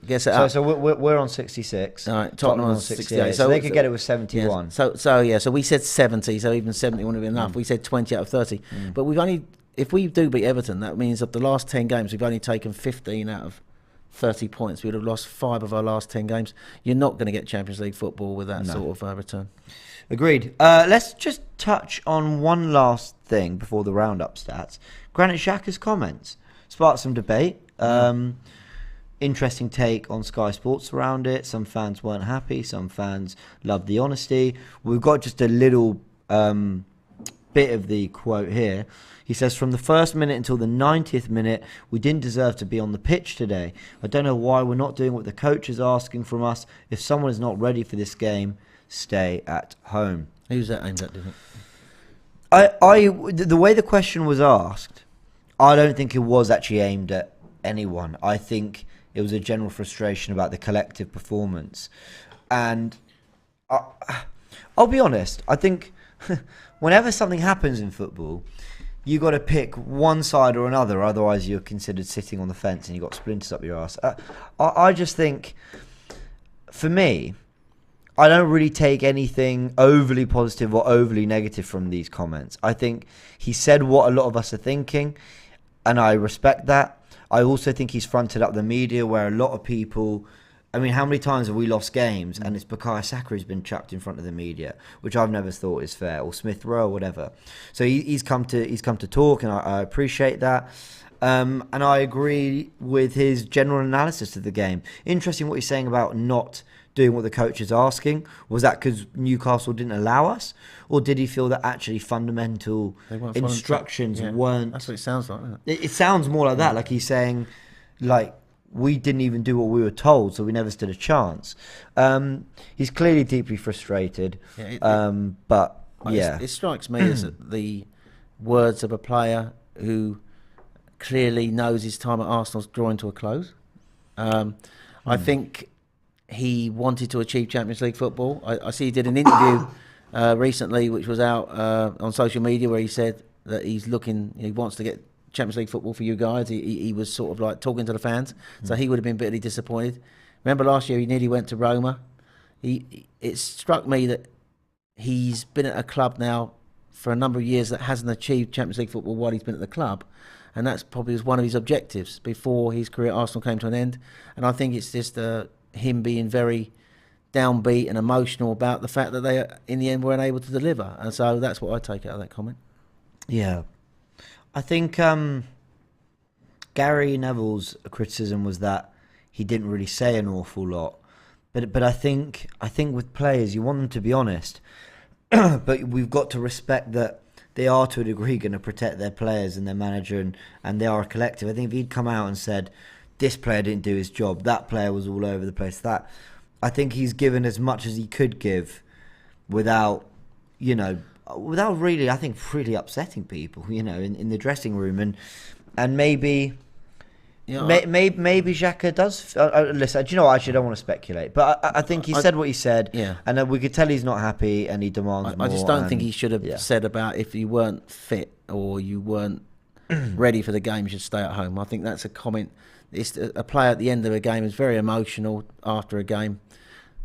guess it up. So we're on 66. All right, Tottenham on 68. So they could get it with 71. Yeah, so we said 70. So even 70 wouldn't have been enough. We said 20 out of 30. But we've only, if we do beat Everton, that means of the last 10 games we've only taken 15 out of 30 points. We would have lost 5 of our last 10 games. You're not going to get Champions League football with that sort of return. Agreed. Let's just touch on one last thing before the roundup stats. Granit Xhaka's comments sparked some debate. Interesting take on Sky Sports around it. Some fans weren't happy. Some fans loved the honesty. We've got just a little bit of the quote here. He says, from the first minute until the 90th minute, we didn't deserve to be on the pitch today. I don't know why we're not doing what the coach is asking from us. If someone is not ready for this game, stay at home. Who's that aimed at, do you think? The way the question was asked, I don't think it was actually aimed at anyone. I think it was a general frustration about the collective performance. And I'll be honest, I think whenever something happens in football, you got to pick one side or another, otherwise you're considered sitting on the fence and you got splinters up your ass. I just think, for me, I don't really take anything overly positive or overly negative from these comments. I think he said what a lot of us are thinking, and I respect that. I also think he's fronted up the media where a lot of people... I mean, how many times have we lost games and it's Bukayo Saka who's been chucked in front of the media, which I've never thought is fair, or Smith Rowe or whatever. So he's come to talk, and I appreciate that. And I agree with his general analysis of the game. Interesting what he's saying about not doing what the coach is asking. Was that because Newcastle didn't allow us, or did he feel that actually fundamental instructions weren't? That's what it sounds like, isn't it sounds more like that. Like he's saying, like, we didn't even do what we were told, so we never stood a chance. He's clearly deeply frustrated, but yeah. It strikes me as the words of a player who clearly knows his time at Arsenal's drawing to a close. I think he wanted to achieve Champions League football. I see he did an interview recently, which was out on social media, where he said that he wants to get Champions League football for you guys. He was sort of like talking to the fans, so he would have been bitterly disappointed. Remember last year he nearly went to Roma. It struck me that he's been at a club now for a number of years that hasn't achieved Champions League football while he's been at the club, and that's probably was one of his objectives before his career at Arsenal came to an end. And I think it's just him being very downbeat and emotional about the fact that they, in the end, weren't able to deliver. And so that's what I take out of that comment. Yeah. I think Gary Neville's criticism was that he didn't really say an awful lot. But I think with players, you want them to be honest. But we've got to respect that they are, to a degree, going to protect their players and their manager, and they are a collective. I think if he'd come out and said, this player didn't do his job, that player was all over the place, I think he's given as much as he could give without really, I think, really upsetting people, in the dressing room. And maybe... maybe Xhaka does. Listen, do you know what? Actually, I don't want to speculate, but I think he said what he said, and we could tell he's not happy, and he demands more. I just don't think he should have said about if you weren't fit or you weren't ready for the game, you should stay at home. I think that's a comment. It's a player at the end of a game is very emotional after a game,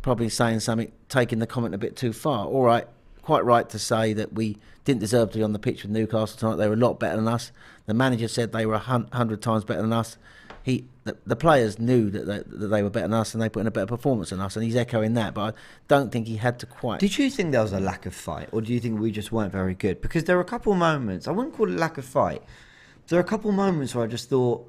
probably saying something, taking the comment a bit too far. All right, quite right to say that we didn't deserve to be on the pitch with Newcastle tonight. They were a lot better than us. The manager said they were 100 times better than us. The players knew that they were better than us, and they put in a better performance than us, and he's echoing that. But I don't think he had to quite. Did you think there was a lack of fight, or do you think we just weren't very good? Because there were a couple of moments, I wouldn't call it lack of fight. There were a couple of moments where I just thought,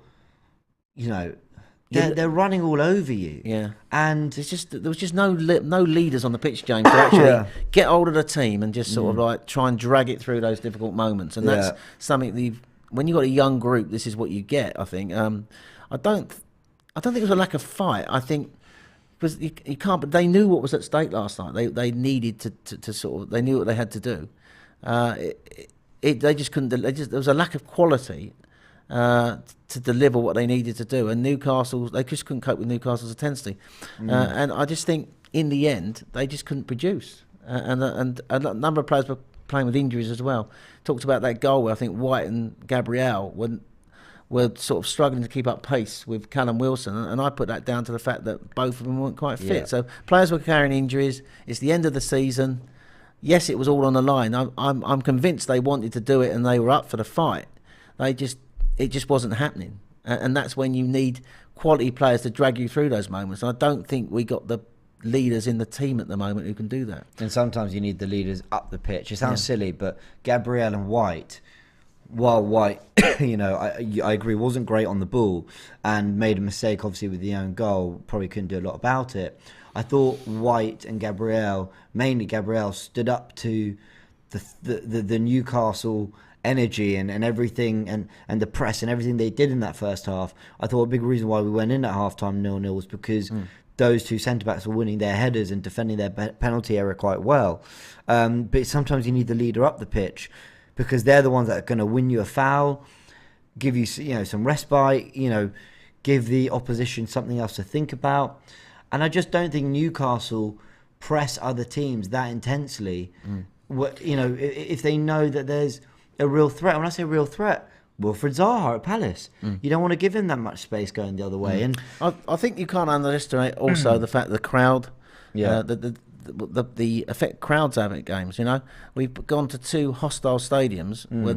they're running all over you. Yeah, and there was just no leaders on the pitch, James, to actually get hold of the team and just sort of like try and drag it through those difficult moments. And that's something when you've got a young group, this is what you get. I think. I don't think it was a lack of fight. I think because you can't. But they knew what was at stake last night. They needed to sort of. They knew what they had to do. They just couldn't. There was a lack of quality to deliver what they needed to do. And Newcastle, they just couldn't cope with Newcastle's intensity. And I just think in the end they just couldn't produce. And a number of players were playing with injuries as well. Talked about that goal where I think White and Gabriel were sort of struggling to keep up pace with Callum Wilson, and I put that down to the fact that both of them weren't quite fit. Yeah. So players were carrying injuries. It's the end of the season. Yes, it was all on the line. I'm convinced they wanted to do it and they were up for the fight. It just wasn't happening, and that's when you need quality players to drag you through those moments. And I don't think we got the leaders in the team at the moment who can do that. And sometimes you need the leaders up the pitch. It sounds silly, but Gabriel and White. While White, I agree, wasn't great on the ball and made a mistake, obviously, with the own goal. Probably couldn't do a lot about it. I thought White and Gabriel, mainly Gabriel, stood up to the Newcastle energy and everything and the press and everything they did in that first half. I thought a big reason why we went in at half-time 0-0 was because those two centre-backs were winning their headers and defending their penalty area quite well. But sometimes you need the leader up the pitch, because they're the ones that are going to win you a foul, give you some respite, give the opposition something else to think about. And I just don't think Newcastle press other teams that intensely. If they know that there's a real threat. When I say real threat, Wilfred Zaha at Palace. You don't want to give him that much space going the other way. And I think you can't underestimate also the fact that the crowd, the effect crowds have at games. We've gone to two hostile stadiums where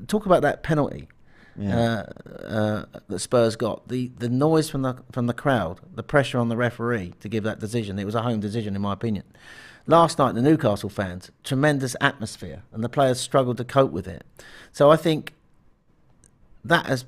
talk about that penalty that Spurs got. The noise from the crowd, the pressure on the referee to give that decision. It was a home decision, in my opinion. Last night, the Newcastle fans, tremendous atmosphere, and the players struggled to cope with it. So I think that has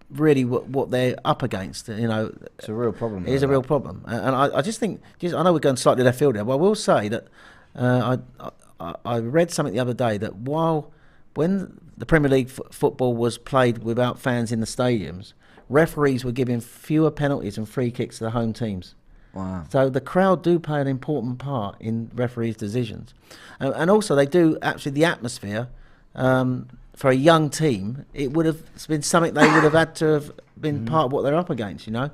really what they're up against. It's a real problem. It is a real problem, and I just think. I know we're going slightly left field here, but I will say that I read something the other day that when the Premier League football was played without fans in the stadiums, referees were giving fewer penalties and free kicks to the home teams. Wow. So the crowd do play an important part in referees' decisions. And also they do, actually, the atmosphere, for a young team, it would have been something they would have had to have been part of what they're up against, you know.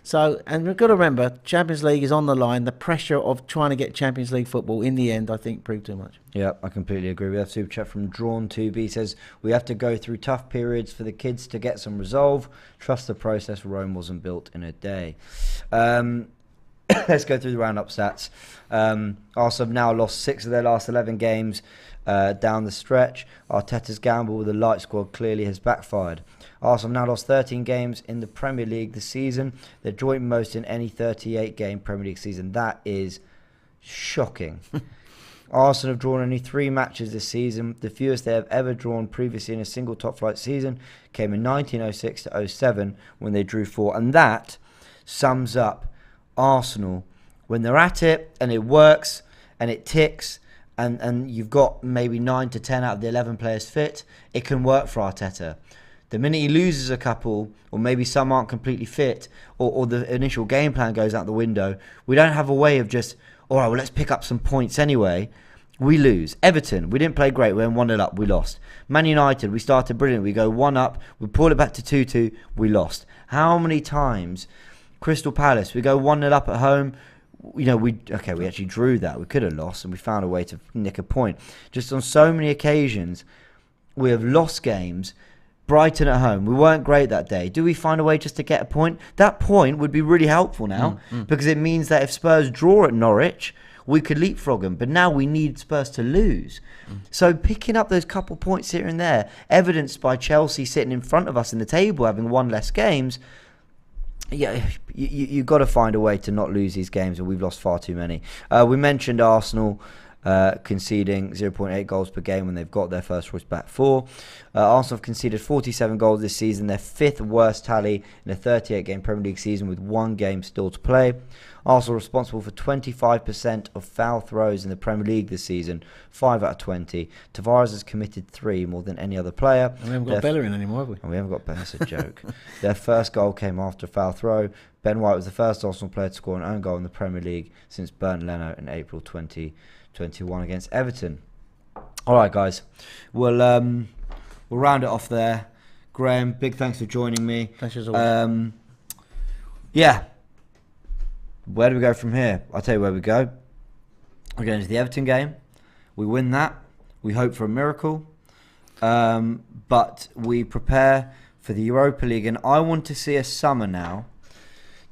So, and we've got to remember, Champions League is on the line. The pressure of trying to get Champions League football, in the end, I think, proved too much. Yeah, I completely agree. We have super chat from Drawn2B. Says, we have to go through tough periods for the kids to get some resolve. Trust the process. Rome wasn't built in a day. Let's go through the roundup stats. Arsenal have now lost 6 of their last 11 games down the stretch. Arteta's gamble with a light squad clearly has backfired. Arsenal have now lost 13 games in the Premier League this season. They're joint most in any 38-game Premier League season. That is shocking. Arsenal have drawn only 3 matches this season. The fewest they have ever drawn previously in a single top-flight season came in 1906-07 when they drew 4. And that sums up Arsenal when they're at it and it works and it ticks and you've got maybe 9 to 10 out of the 11 players fit. It can work for Arteta. The minute he loses a couple, or maybe some aren't completely fit, or the initial game plan goes out the window, we don't have a way of just, all right, well, let's pick up some points anyway. We lose. Everton, we didn't play great. We went 1-0 up. We lost. Man United, we started brilliant. We go 1 up. We pull it back to 2-2. We lost. How many times? Crystal Palace, we go 1-0 up at home. You know, we actually drew that. We could have lost, and we found a way to nick a point. Just on so many occasions, we have lost games. Brighton at home, we weren't great that day. Do we find a way just to get a point? That point would be really helpful now because it means that if Spurs draw at Norwich, we could leapfrog them. But now we need Spurs to lose. So picking up those couple points here and there, evidenced by Chelsea sitting in front of us in the table, having 1 less games, yeah, you've got to find a way to not lose these games, and we've lost far too many. We mentioned Arsenal conceding 0.8 goals per game when they've got their first choice back 4. Arsenal have conceded 47 goals this season, their 5th worst tally in a 38-game Premier League season with 1 game still to play. Arsenal responsible for 25% of foul throws in the Premier League this season, 5 out of 20. Tavares has committed 3, more than any other player. And we haven't got Bellerin anymore, have we? And we haven't got Bellerin, that's a joke. Their first goal came after a foul throw. Ben White was the first Arsenal player to score an own goal in the Premier League since Bernd Leno in April 2021 against Everton. All right, guys, we'll round it off there. Graham, big thanks for joining me. Thanks as always. Yeah. Where do we go from here? I'll tell you where we go. We're going to the Everton game. We win that. We hope for a miracle. But we prepare for the Europa League. And I want to see a summer now.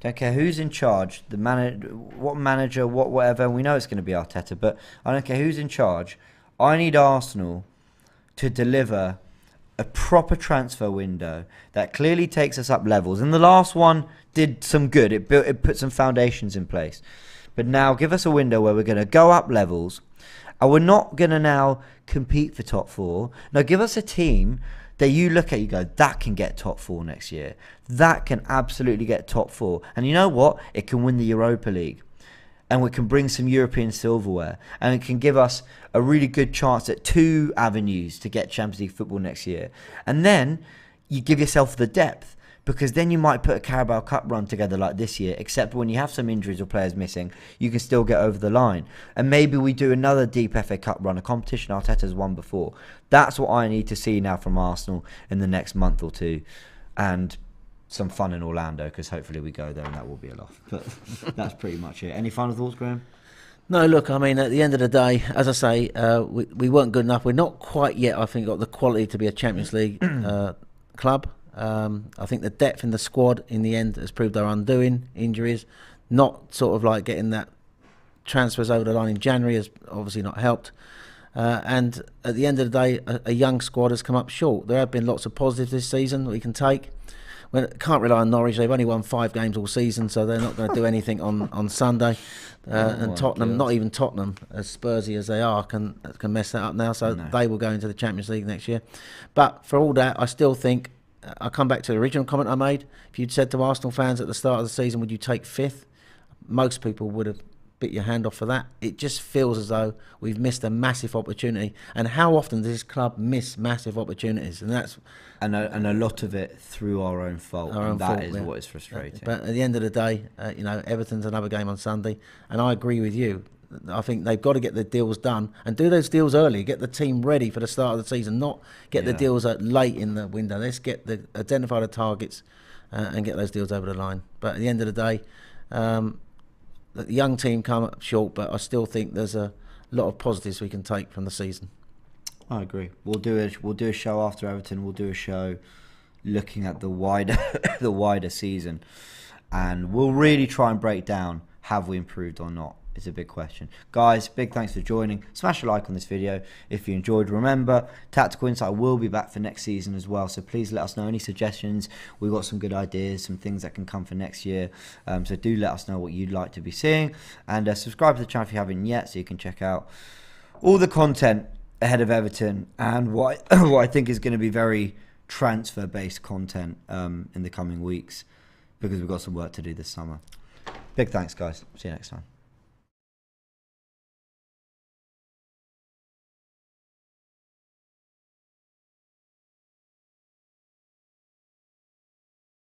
Don't care who's in charge, what manager, whatever. We know it's going to be Arteta, but I don't care who's in charge. I need Arsenal to deliver a proper transfer window that clearly takes us up levels. And the last one did some good. It put some foundations in place. But now give us a window where we're going to go up levels, and we're not going to now compete for top 4. Now give us a team that you look at, you go, that can get top 4 next year. That can absolutely get top 4. And you know what? It can win the Europa League. And we can bring some European silverware. And it can give us a really good chance at 2 avenues to get Champions League football next year. And then you give yourself the depth. Because then you might put a Carabao Cup run together like this year, except when you have some injuries or players missing, you can still get over the line. And maybe we do another deep FA Cup run, a competition Arteta's won before. That's what I need to see now from Arsenal in the next month or 2. And some fun in Orlando, because hopefully we go there and that will be a laugh. But that's pretty much it. Any final thoughts, Graham? No, look, I mean, at the end of the day, as I say, we weren't good enough. We're not quite yet, I think, got the quality to be a Champions League club. I think the depth in the squad in the end has proved our undoing. Injuries, not sort of like getting that transfers over the line in January has obviously not helped. And at the end of the day, a young squad has come up short. There have been lots of positives this season that we can take. We can't rely on Norwich. They've only won 5 games all season, so they're not going to do anything on Sunday. And Tottenham, God. Not even Tottenham, as Spursy as they are, can mess that up now. So they will go into the Champions League next year. But for all that, I still think, I'll come back to the original comment I made. If you'd said to Arsenal fans at the start of the season, would you take 5th? Most people would have bit your hand off for that. It just feels as though we've missed a massive opportunity. And how often does this club miss massive opportunities? And that's and a lot of it through our own fault. That is what is frustrating. But at the end of the day, Everton's another game on Sunday, and I agree with you. I think they've got to get the deals done and do those deals early. Get the team ready for the start of the season, not get the deals late in the window. Let's identify the targets and get those deals over the line. But at the end of the day, the young team come up short, but I still think there's a lot of positives we can take from the season. I agree. We'll do a show after Everton. We'll do a show looking at the wider season, and we'll really try and break down, have we improved or not? It's a big question. Guys, big thanks for joining. Smash a like on this video if you enjoyed. Remember, Tactical Insight will be back for next season as well, so please let us know any suggestions. We've got some good ideas, some things that can come for next year, so do let us know what you'd like to be seeing, and subscribe to the channel if you haven't yet so you can check out all the content ahead of Everton and what I think is going to be very transfer based content in the coming weeks, because we've got some work to do this summer. Big thanks, guys. See you next time.